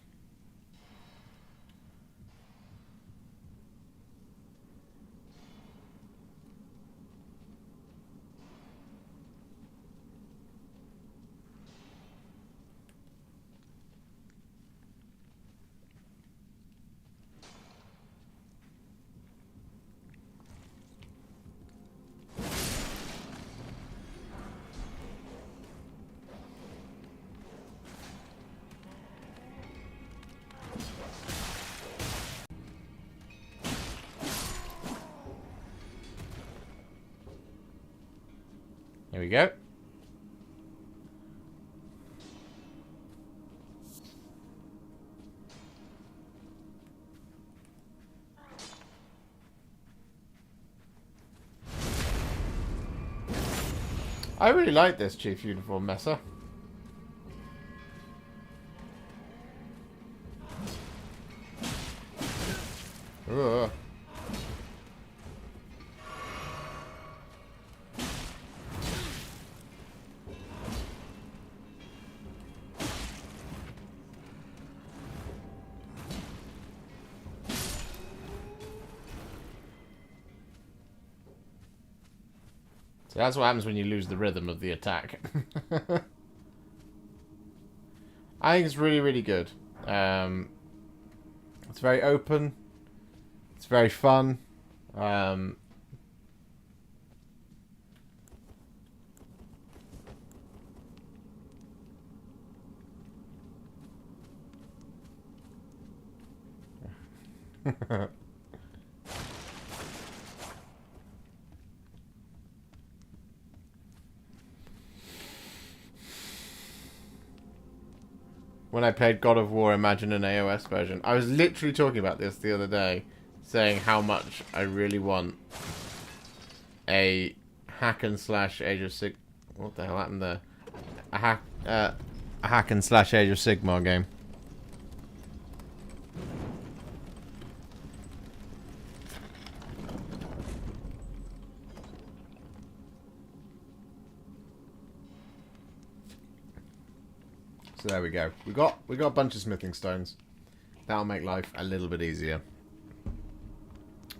There we go. I really like this Chief Uniform Messer. Ugh. So that's what happens when you lose the rhythm of the attack. I think it's really, really good. It's very open. It's very fun. When I played God of War, Imagine an AOS version, I was literally talking about this the other day, saying how much I really want a hack and slash Age of Sig. What the hell happened there? A hack and slash Age of Sigmar game. So there we go. We got a bunch of smithing stones. That'll make life a little bit easier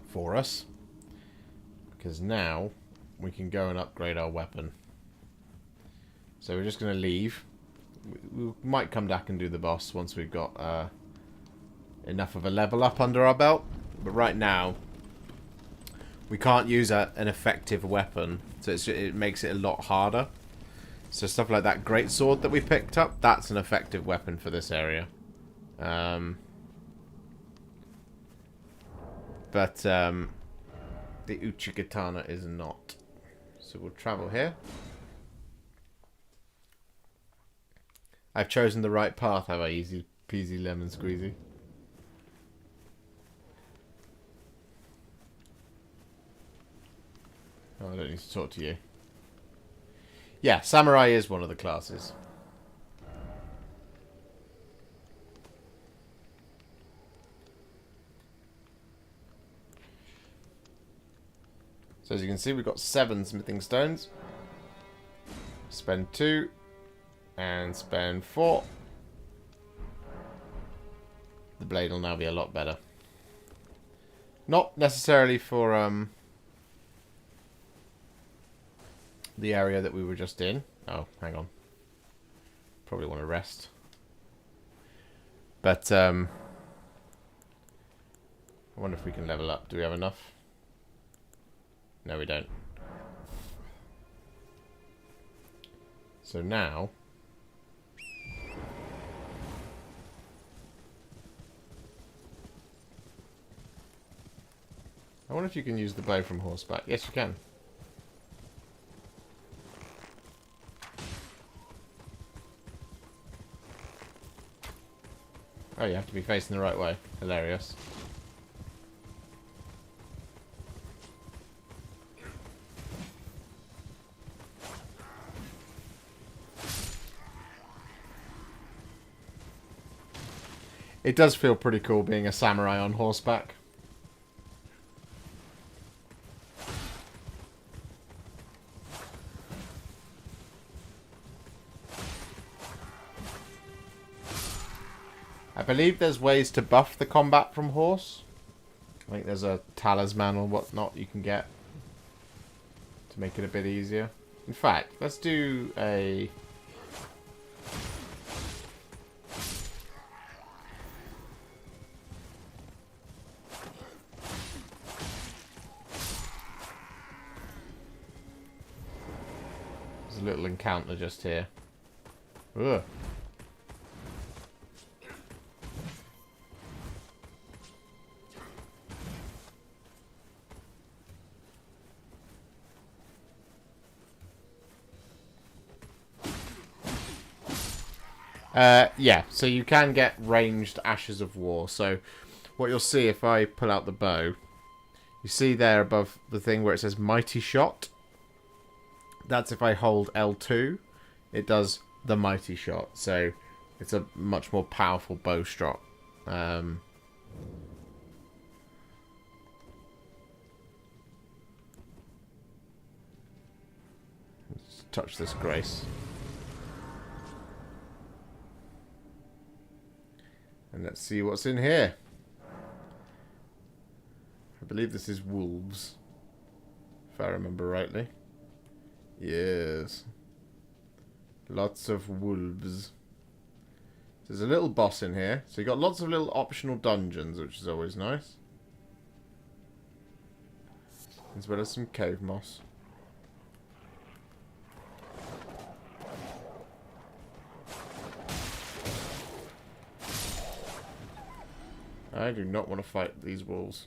for us, because now we can go and upgrade our weapon. So we're just going to leave. We might come back and do the boss once we've got enough of a level up under our belt. But right now, we can't use an effective weapon, so it makes it a lot harder. So stuff like that greatsword that we picked up, that's an effective weapon for this area. But the Uchigatana is not. So we'll travel here. I've chosen the right path, have I? Easy peasy lemon squeezy. Oh, I don't need to talk to you. Yeah, Samurai is one of the classes. So as you can see, we've got 7 smithing stones. Spend 2. And spend 4. The blade will now be a lot better. Not necessarily for the area that we were just in. Oh, hang on. Probably want to rest. But I wonder if we can level up. Do we have enough? No, we don't. So now I wonder if you can use the bow from horseback. Yes, you can. Oh, you have to be facing the right way. Hilarious. It does feel pretty cool being a samurai on horseback. I believe there's ways to buff the combat from horse. I think there's a talisman or whatnot you can get to make it a bit easier. In fact, let's do a... There's a little encounter just here. Ugh. Yeah, so you can get ranged Ashes of War. So what you'll see if I pull out the bow, you see there above the thing where it says Mighty Shot. That's if I hold L2, it does the Mighty Shot. So it's a much more powerful bow strike. Let's touch this grace. And let's see what's in here. I believe this is wolves, if I remember rightly. Yes. Lots of wolves. There's a little boss in here. So you got lots of little optional dungeons, which is always nice. As well as some cave moss. I do not want to fight these wolves.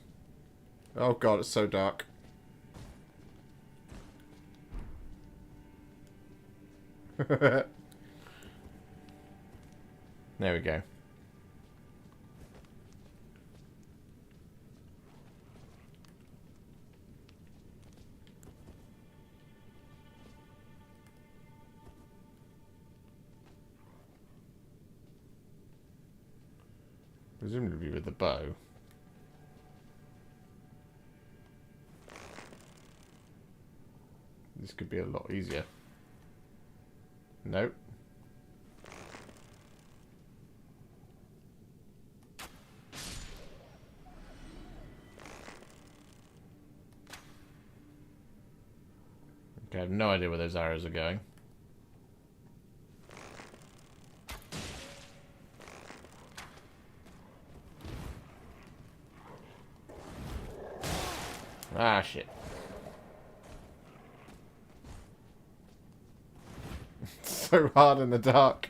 Oh god, it's so dark. There we go. Presumably with the bow. This could be a lot easier. Nope. Okay, I have no idea where those arrows are going. Ah, shit. So hard in the dark.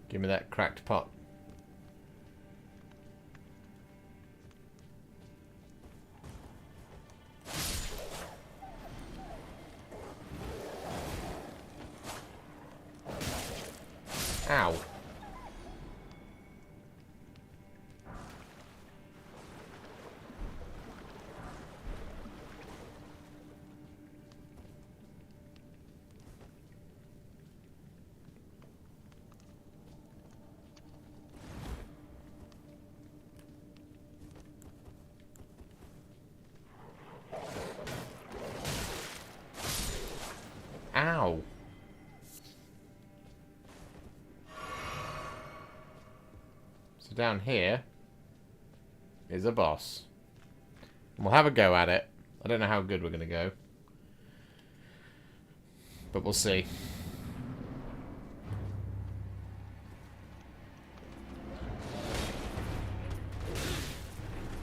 Give me that cracked pot. Ow. Ow. So down here is a boss. And we'll have a go at it. I don't know how good we're going to go. But we'll see.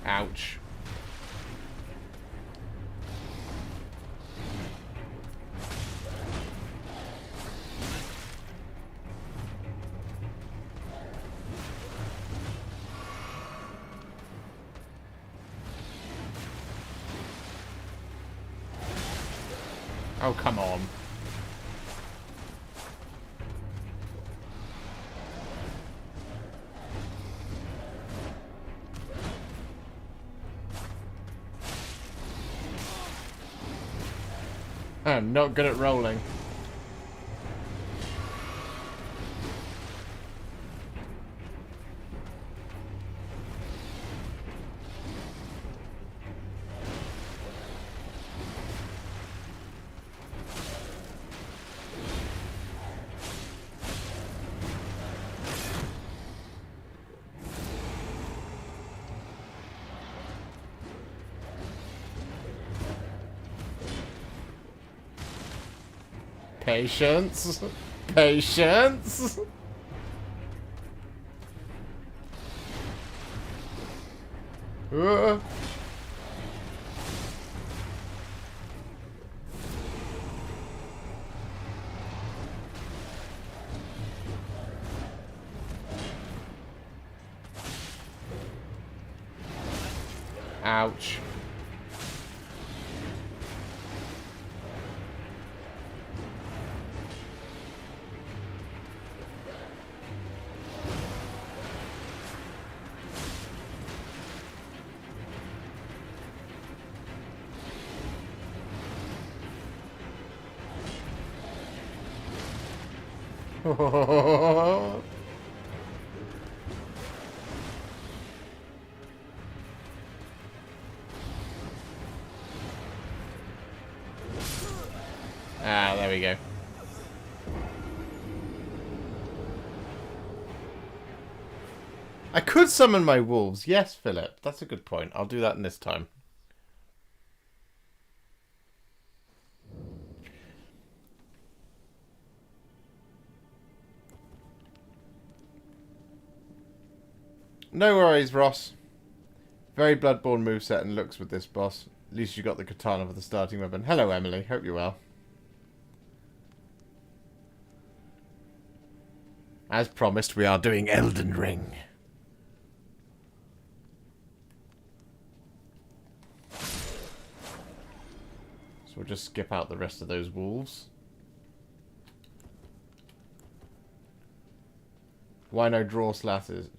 Ouch. Oh, come on. I'm not good at rolling. Patience. Patience. Ouch. Ah, there we go. I could summon my wolves. Yes, Philip. That's a good point. I'll do that in this time. No worries, Ross. Very Bloodborne moveset and looks with this boss. At least you got the katana for the starting weapon. Hello, Emily. Hope you're well. As promised, we are doing Elden Ring. So we'll just skip out the rest of those wolves. Why no draw slashes?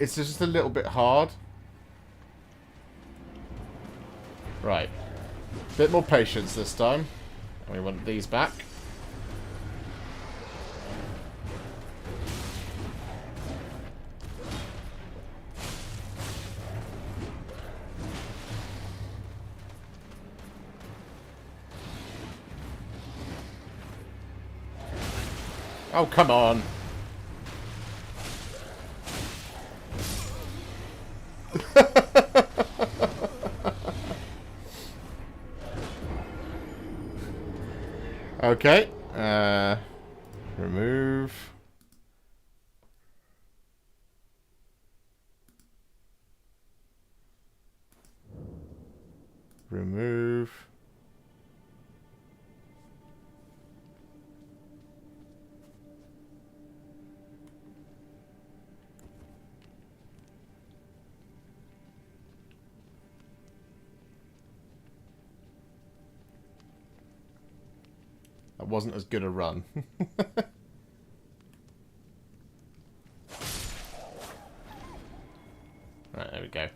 It's just a little bit hard. Right. Bit more patience this time. And we want these back. Oh, come on. Okay. Remove. Remove. That wasn't as good a run. Right, there we go.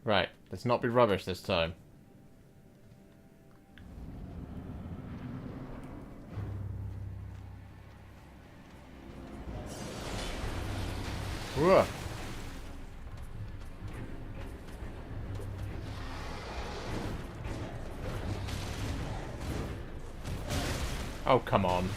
Right, let's not be rubbish this time. Whoa. Oh, come on.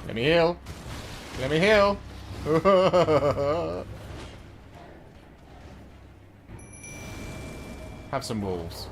Let me heal. Let me heal. Have some wolves.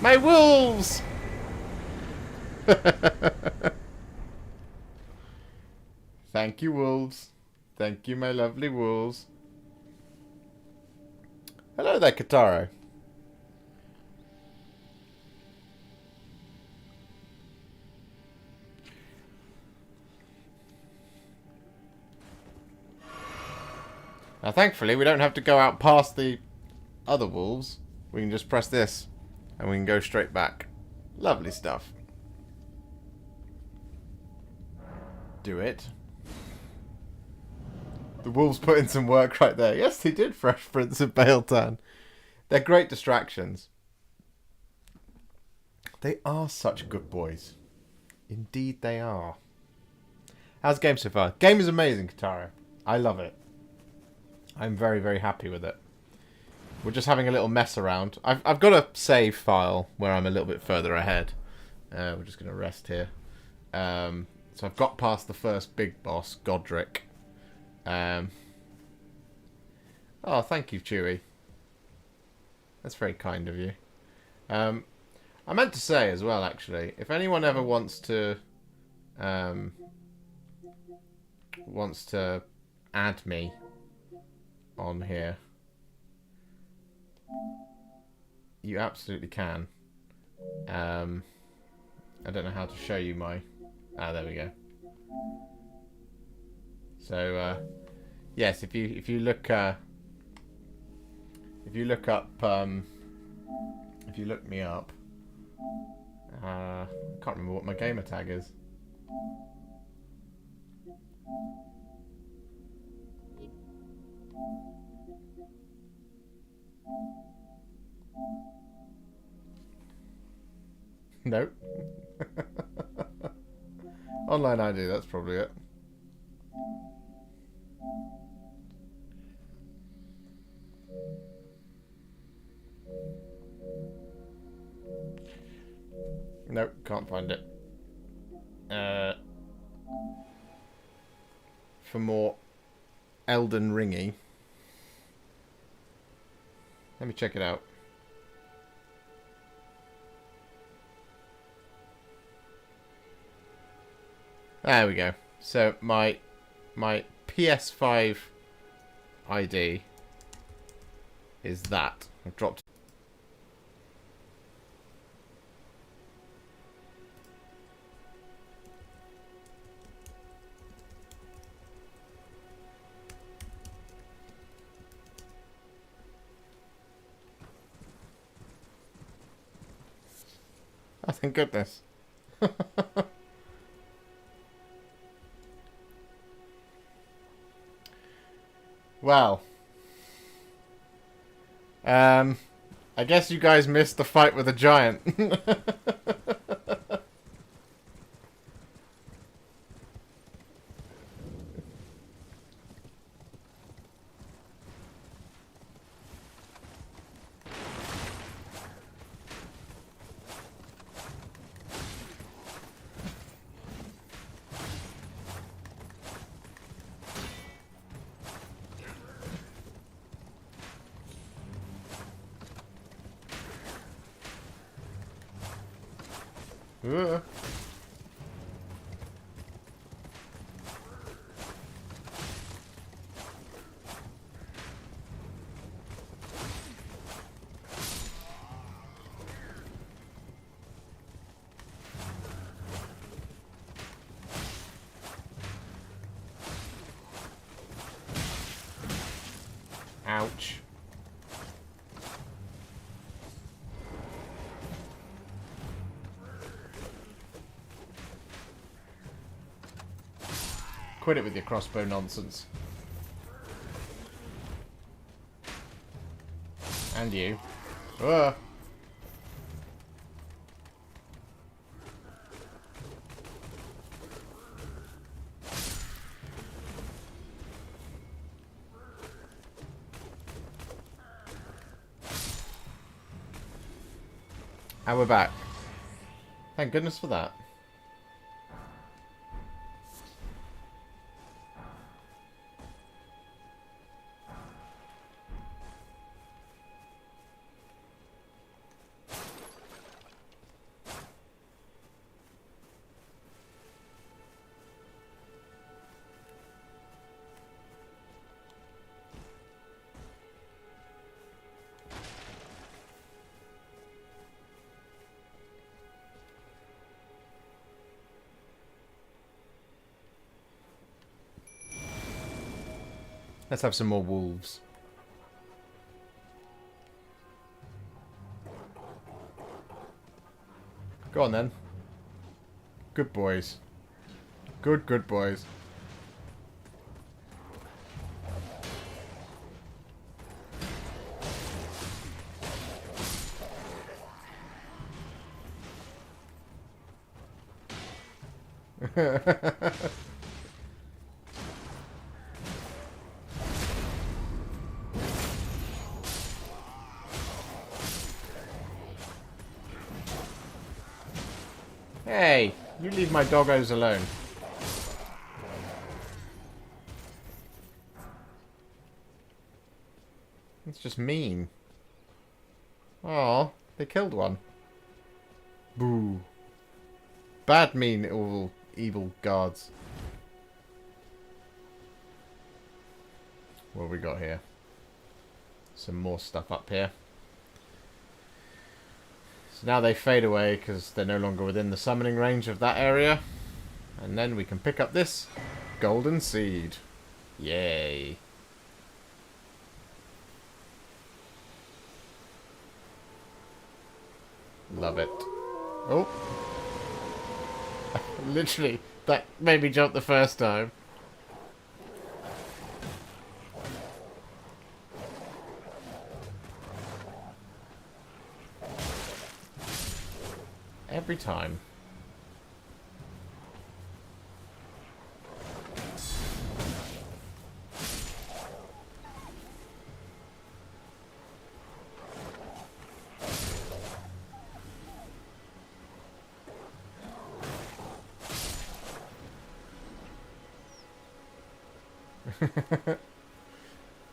My wolves! Thank you, wolves. Thank you, my lovely wolves. Hello there, Kataro. Now, thankfully, we don't have to go out past the other wolves. we can just press this and we can go straight back. Lovely stuff. Do it. The wolves put in some work right there. Yes, they did, Fresh Prince of Bael'tan. They're great distractions. They are such good boys. Indeed they are. How's the game so far? Game is amazing, Katara. I love it. I'm very, very happy with it. We're just having a little mess around. I've got a save file where I'm a little bit further ahead. We're just going to rest here. So I've got past the first big boss, Godric. Oh, thank you, Chewie. That's very kind of you. I meant to say as well, actually, if anyone ever wants to add me on here, you absolutely can. I don't know how to show you my... there we go. So yes, if you look me up, I can't remember what my gamer tag is. Nope. Online ID, that's probably it. Nope, can't find it. For more Elden Ringy. Let me check it out. There we go. So my PS5 ID is that. I've dropped. Oh, thank goodness. Well, I guess you guys missed the fight with a giant. Ouch. Quit it with your crossbow nonsense. And you. Ugh. And we're back. Thank goodness for that. Let's have some more wolves. Go on then. Good boys. Good boys. Hey, you leave my doggos alone. It's just mean. Aw, they killed one. Boo. Bad, mean, all evil guards. What have we got here? Some more stuff up here. So now they fade away because they're no longer within the summoning range of that area. And then we can pick up this golden seed. Yay. Love it. Oh. Literally, that made me jump the first time. Every time.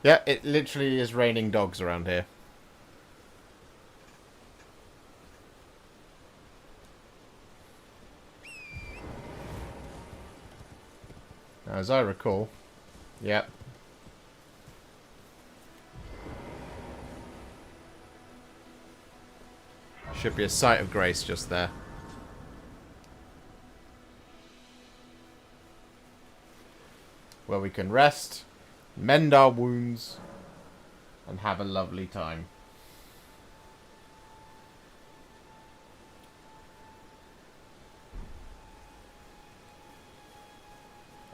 Yeah, it literally is raining dogs around here. Now, as I recall, yep. Should be a site of grace just there. Where we can rest, mend our wounds, and have a lovely time.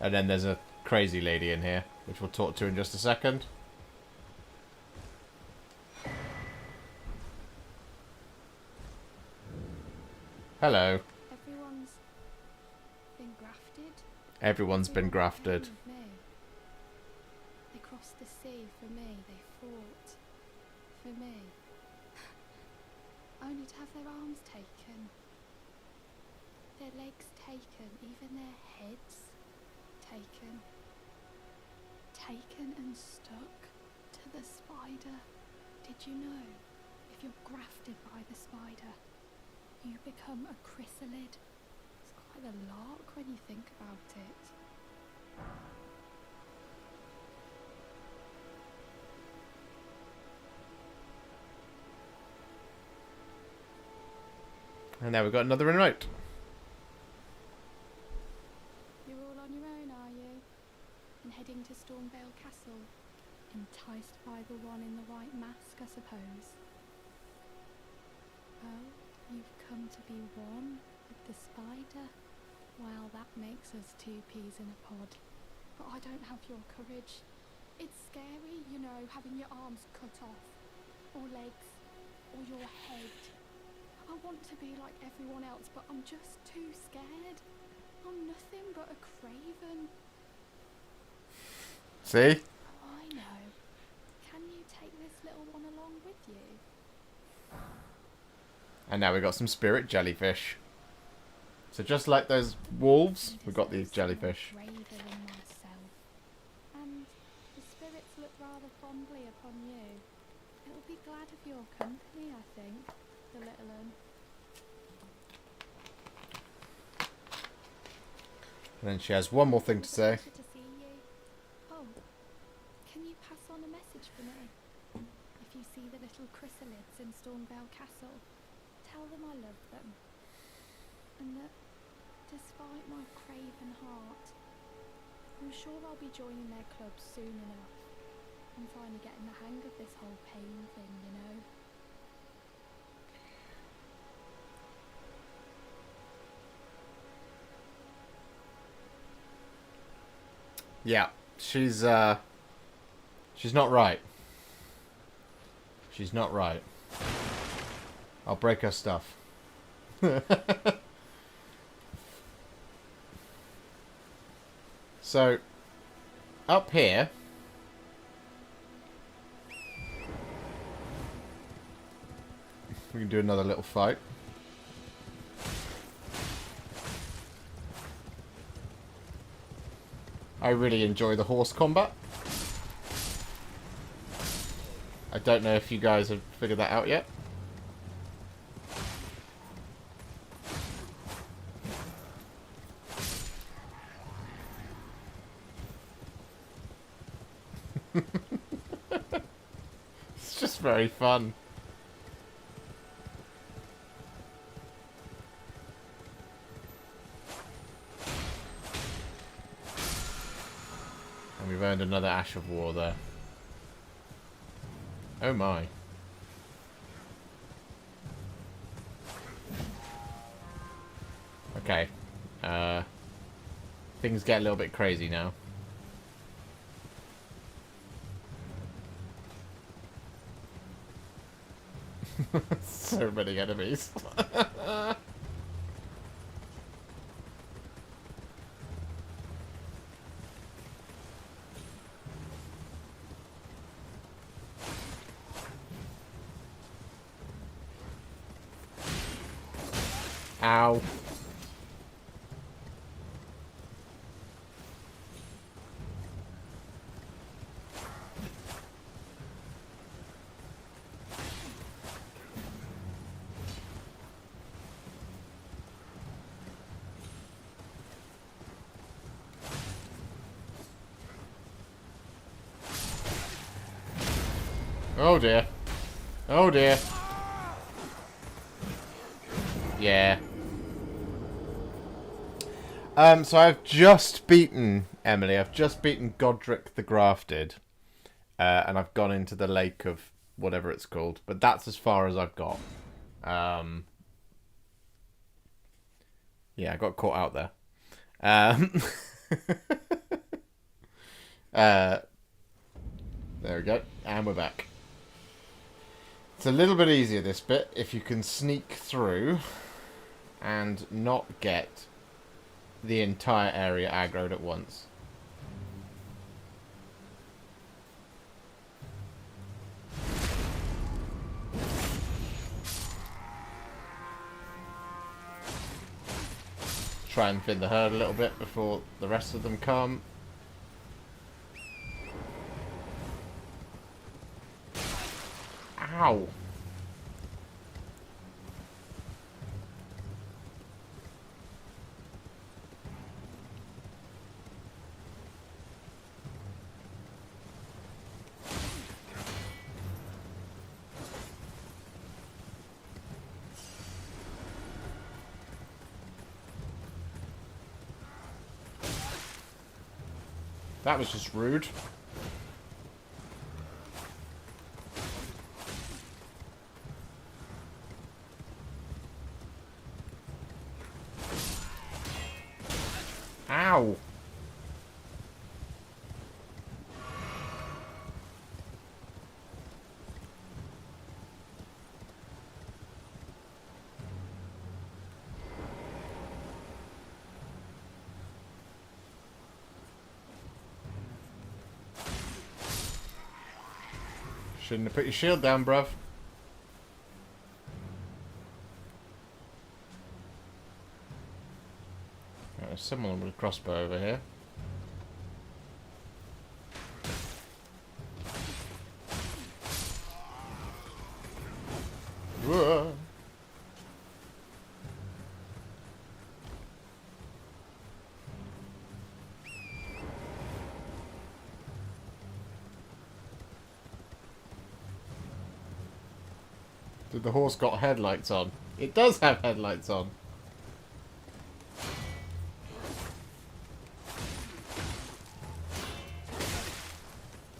And then there's a crazy lady in here, which we'll talk to in just a second. Hello. Everyone's been grafted. Everyone's been grafted. They crossed the sea for me. They fought for me. Only to have their arms taken, their legs taken, even their heads taken. Taken and stuck to the spider. Did you know, if you're grafted by the spider, you become a chrysalid? It's quite a lark when you think about it. And now we've got another invite. You're all on your own, are you? And heading to Stormvale Castle? Enticed by the one in the white mask, I suppose? Oh, you've come to be one with the spider? Well, that makes us two peas in a pod. But I don't have your courage. It's scary, you know, having your arms cut off, or legs, or your head. I want to be like everyone else, but I'm just too scared. I'm nothing but a craven. See? I know. Can you take this little one along with you? And now we've got some spirit jellyfish. So just like those wolves, we've got these jellyfish. Braver than myself. And the spirits look rather fondly upon you. It'll be glad of your company, I think, the little one. And then she has one more thing to say. Pleasure to see you. Oh, can you pass on a message for me? If you see the little chrysalids in Stormvale Castle, tell them I love them. And that, despite my craven heart, I'm sure I'll be joining their club soon enough. I'm finally getting the hang of this whole pain thing, you know. Yeah, she's not right. She's not right. I'll break her stuff. So, up here, we can do another little fight. I really enjoy the horse combat. I don't know if you guys have figured that out yet. It's just very fun. And we've earned another Ash of War there. Oh my. Okay. Things get a little bit crazy now. So many enemies. Ow. Oh dear. Oh dear. Yeah. So I've just beaten Emily. I've just beaten Godric the Grafted. And I've gone into the lake of whatever it's called. But that's as far as I've got. Yeah, I got caught out there. There we go. And we're back. It's a little bit easier, this bit, if you can sneak through and not get the entire area aggroed at once. Try and thin the herd a little bit before the rest of them come. Ow! That was just rude. Ow! Shouldn't have put your shield down, bruv. There's someone with a crossbow over here. Whoa. Did the horse got headlights on? It does have headlights on.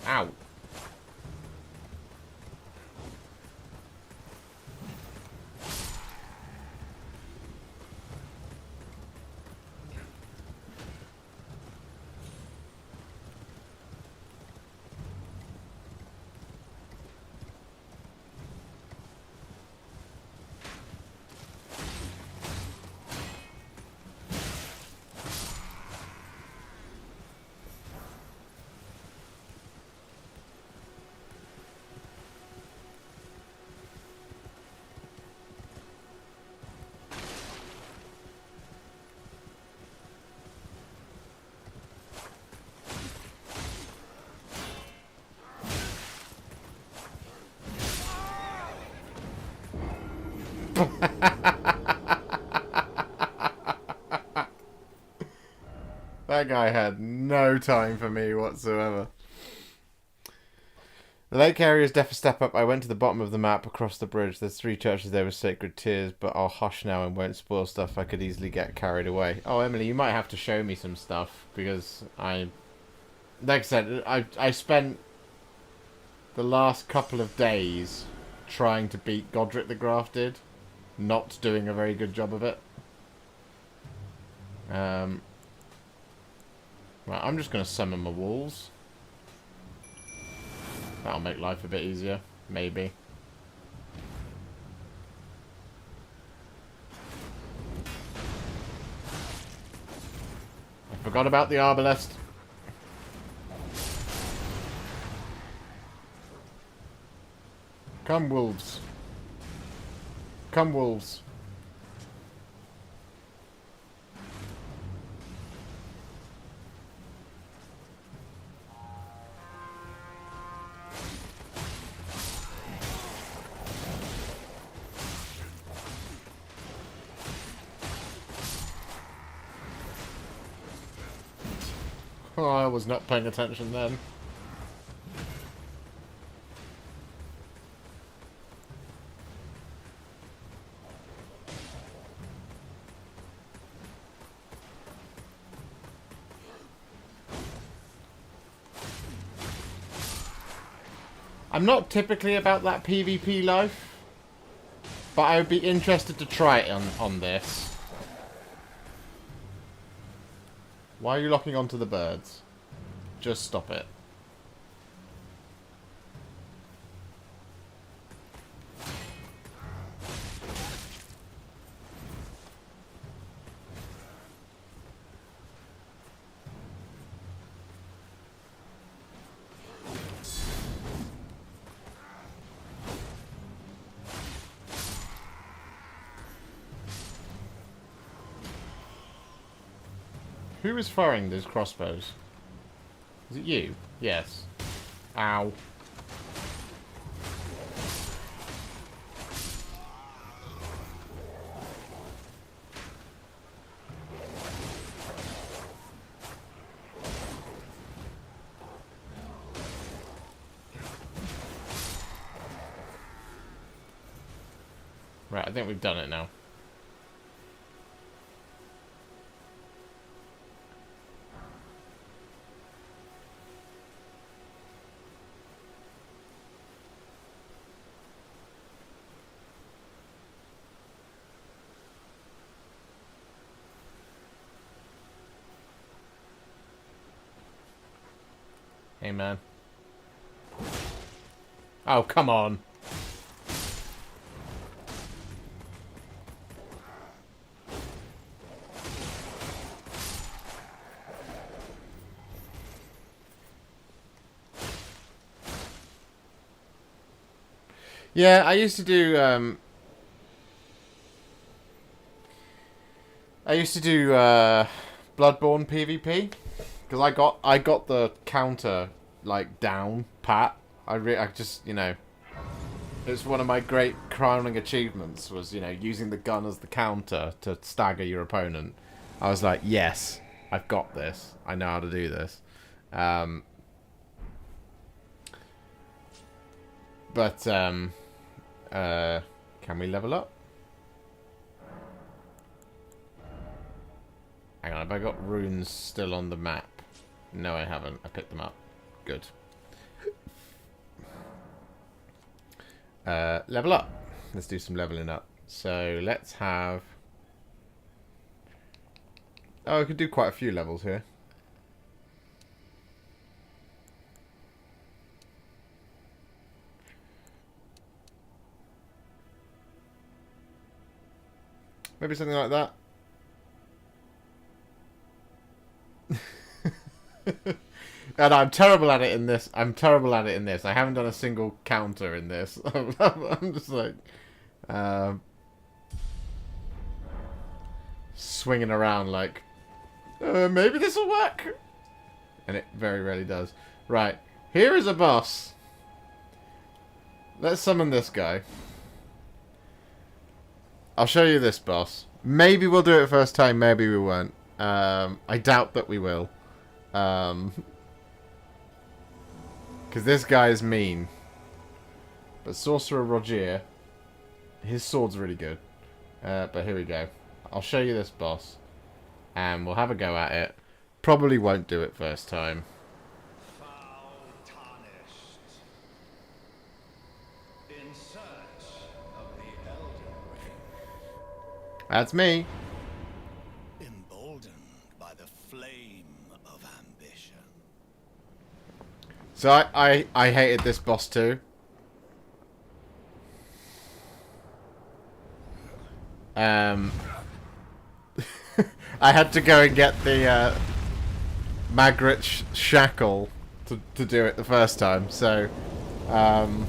Ow. That guy had no time for me whatsoever. The lake area is definitely a step up. I went to the bottom of the map across the bridge. There's 3 churches there with sacred tears, but I'll hush now and won't spoil stuff. I could easily get carried away. Oh, Emily, you might have to show me some stuff, because like I said, I spent the last couple of days trying to beat Godric the Grafted, not doing a very good job of it. Right, I'm just going to summon my wolves. That'll make life a bit easier, maybe. I forgot about the arbalest. Come, wolves. Come, wolves. Oh, I was not paying attention then. I'm not typically about that PvP life, but I would be interested to try it on this. Why are you locking onto the birds? Just stop it. Who is firing those crossbows? Is it you? Yes. Ow. Right, I think we've done it now. Hey, man. Oh, come on. Yeah, I used to do, Bloodborne PvP. Because I got the counter, like, down pat. I just, you know, it's one of my great crowning achievements was, you know, using the gun as the counter to stagger your opponent. I was like, yes, I've got this. I know how to do this. Can we level up? Hang on, have I got runes still on the map? No, I haven't. I picked them up. Good. Level up. Let's do some leveling up. So let's have... Oh, I could do quite a few levels here. Maybe something like that. And I'm terrible at it in this. I haven't done a single counter in this. I'm just like... swinging around like... maybe this will work! And it very rarely does. Right. Here is a boss. Let's summon this guy. I'll show you this boss. Maybe we'll do it first time, maybe we won't. I doubt that we will. Because this guy is mean. But Sorcerer Rogier, his sword's really good. But here we go. I'll show you this boss. And we'll have a go at it. Probably won't do it first time. Foul tarnished. In search of the Elden Ring. That's me. Emboldened by the flame of ambition. So I hated this boss too. I had to go and get the Margit shackle to do it the first time. So Someone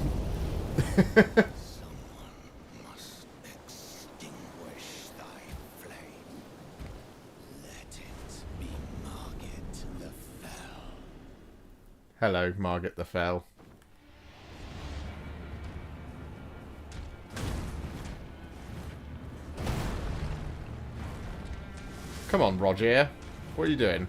must extinguish thy flame. Let it be Margit the Fell. hello, Margit the Fell. Come on, Roger. What are you doing?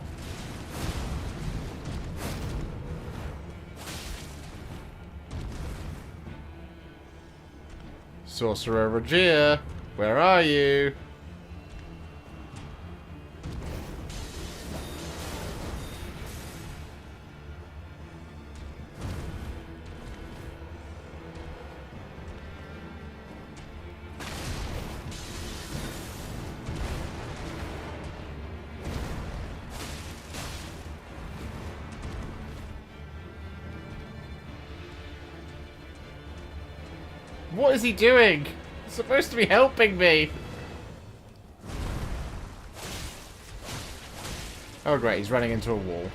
Sorcerer Roger, where are you? What is he doing? He's supposed to be helping me. Oh great, he's running into a wall.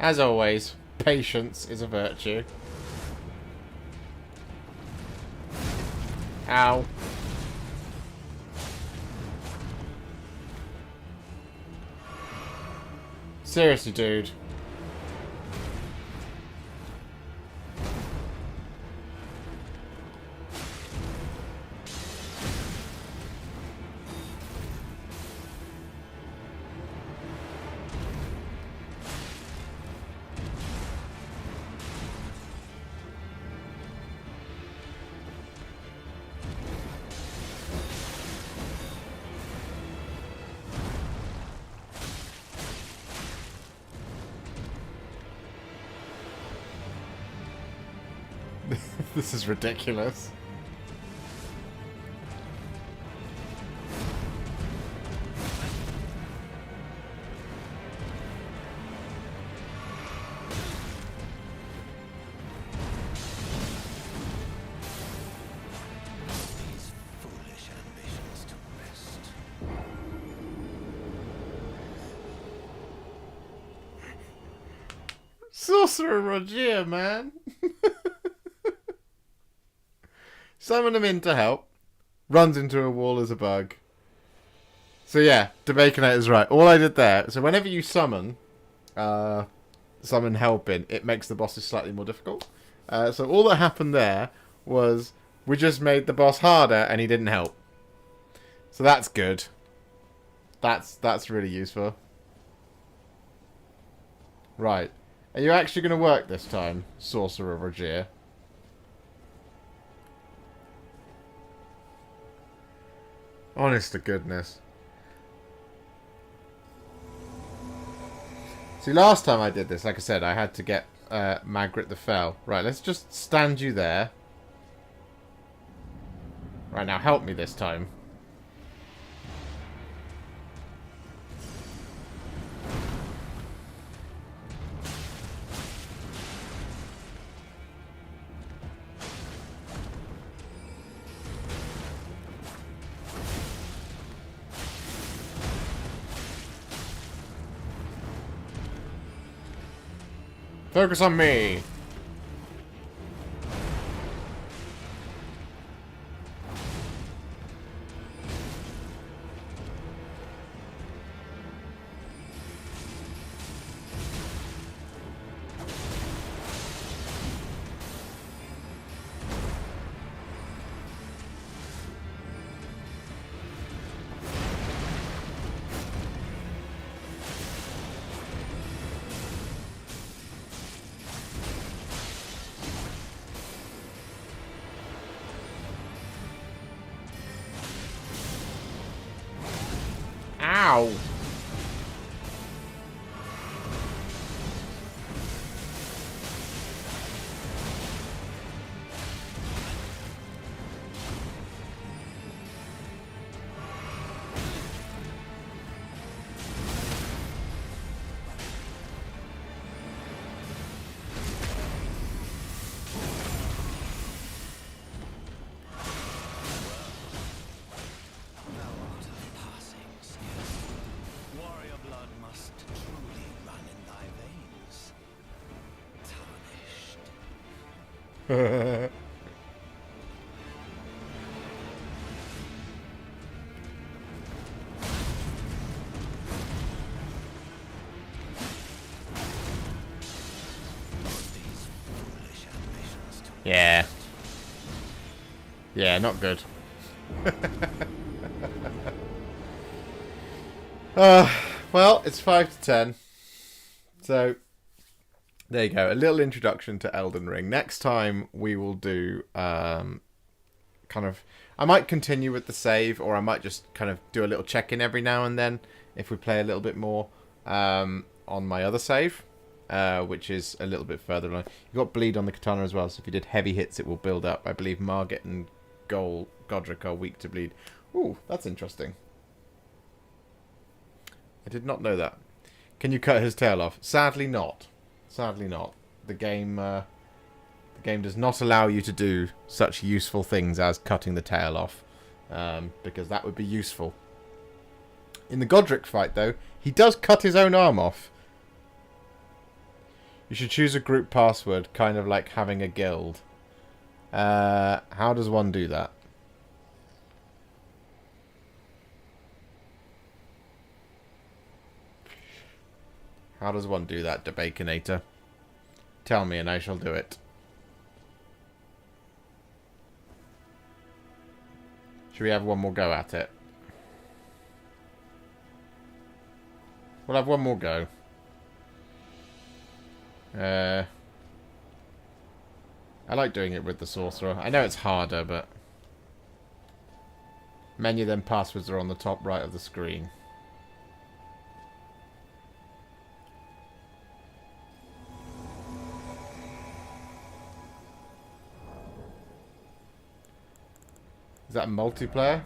As always, patience is a virtue. Ow. Seriously, dude. This is ridiculous. These foolish ambitions to rest. Sorcerer Roger, man. Summon him in to help. Runs into a wall as a bug. So yeah, Debaconator is right. All I did there, so whenever you summon help in, it makes the bosses slightly more difficult. So all that happened there was we just made the boss harder and he didn't help. So that's good. That's really useful. Right. Are you actually going to work this time, Sorcerer Roger? Honest to goodness. See, last time I did this, like I said, I had to get Margit the Fell. Right, let's just stand you there. Right, now help me this time. Focus on me! Ow! Warrior blood must truly run in thy veins. Tarnished. These foolish ambitions to Yeah. Yeah, not good. Well, it's 5 to 10. So, there you go. A little introduction to Elden Ring. Next time, we will do kind of... I might continue with the save, or I might just kind of do a little check-in every now and then if we play a little bit more on my other save, which is a little bit further along. You've got bleed on the katana as well, so if you did heavy hits, it will build up. I believe Margit and Godric are weak to bleed. Ooh, that's interesting. I did not know that. Can you cut his tail off? Sadly not. Sadly not. The game does not allow you to do such useful things as cutting the tail off, because that would be useful. In the Godric fight, though, he does cut his own arm off. You should choose a group password, kind of like having a guild. How does one do that? How does one do that, Debaconator? Tell me and I shall do it. Should we have one more go at it? We'll have one more go. I like doing it with the sorcerer. I know it's harder, but... Menu then passwords are on the top right of the screen. Is that multiplayer?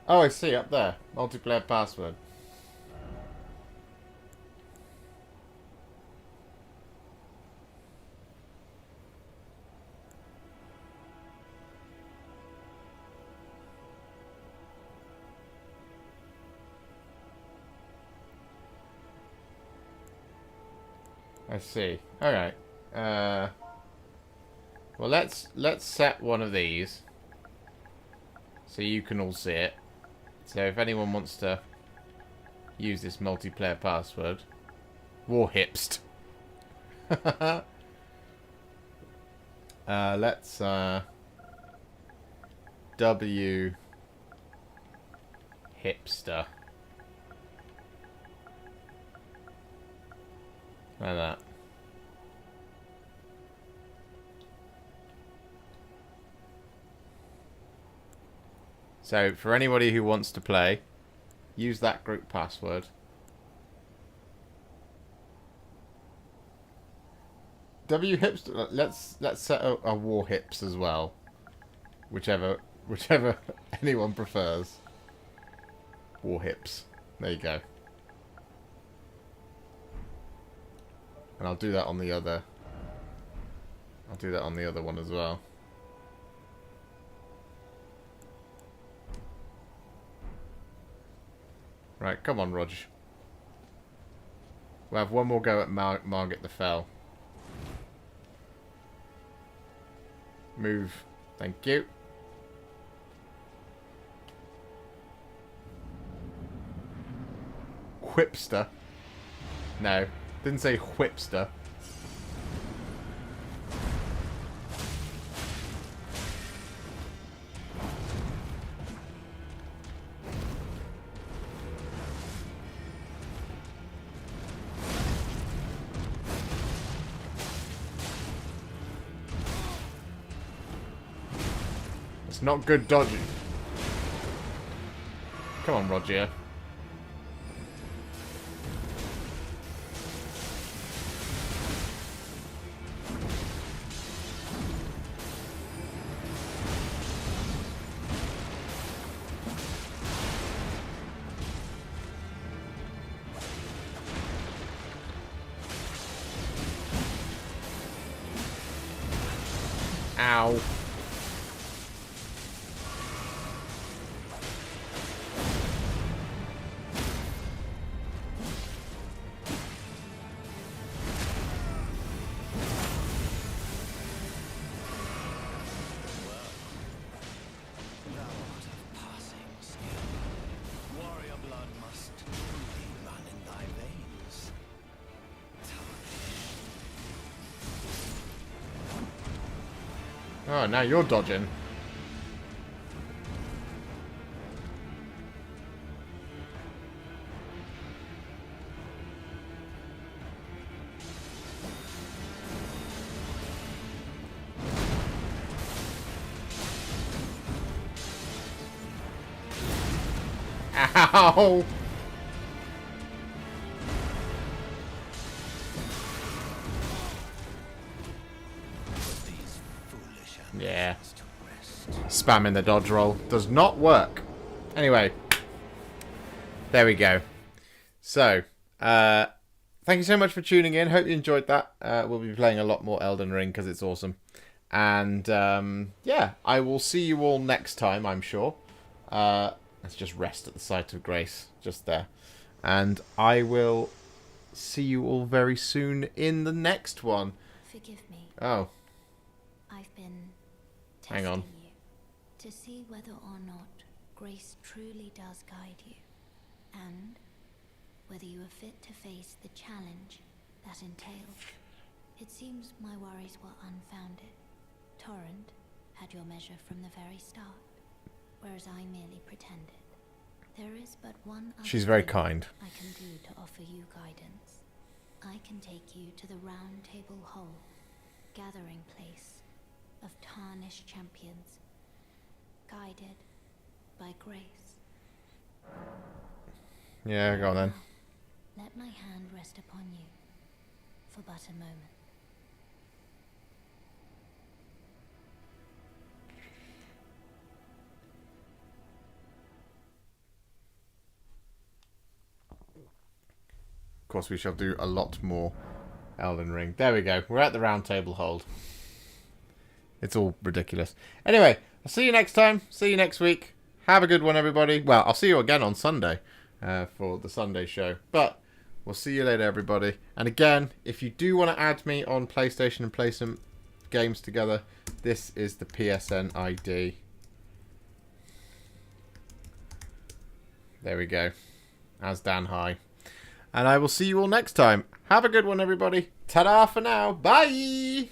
Oh, I see, up there. Multiplayer password. I see. Alright. Well, let's set one of these so you can all see it. So if anyone wants to use this multiplayer password, Warhipster. Let's W hipster. Like that. So, for anybody who wants to play, use that group password. Warhipster. Let's set a Warhips as well, whichever anyone prefers. Warhips. There you go. And I'll do that on the other. I'll do that on the other one as well. Right, come on, Rog. We'll have one more go at Margit the Fell. Move. Thank you. Whipster. No, didn't say Whipster. It's not good dodging. Come on, Roger. Ow. Oh, now you're dodging. Ow! Yeah. Spamming the dodge roll does not work. Anyway. There we go. So, thank you so much for tuning in. Hope you enjoyed that. We'll be playing a lot more Elden Ring because it's awesome. And, yeah, I will see you all next time, I'm sure. Let's just rest at the sight of grace. Just there. And I will see you all very soon in the next one. Forgive me. Oh. I've been Hang on. testing you to see whether or not grace truly does guide you, and whether you are fit to face the challenge that entails. It seems my worries were unfounded. Torrent had your measure from the very start, whereas I merely pretended. There is but one other She's very thing kind. I can do to offer you guidance. I can take you to the roundtable hall, gathering place of tarnished champions, guided by grace. Yeah, go on then. Let my hand rest upon you for but a moment. Of course, we shall do a lot more Elden Ring. There we go. We're at the round table hold. It's all ridiculous. Anyway, I'll see you next time. See you next week. Have a good one, everybody. Well, I'll see you again on Sunday for the Sunday show. But we'll see you later, everybody. And again, if you do want to add me on PlayStation and play some games together, this is the PSN ID. There we go. As Dan High. And I will see you all next time. Have a good one, everybody. Ta-da for now. Bye!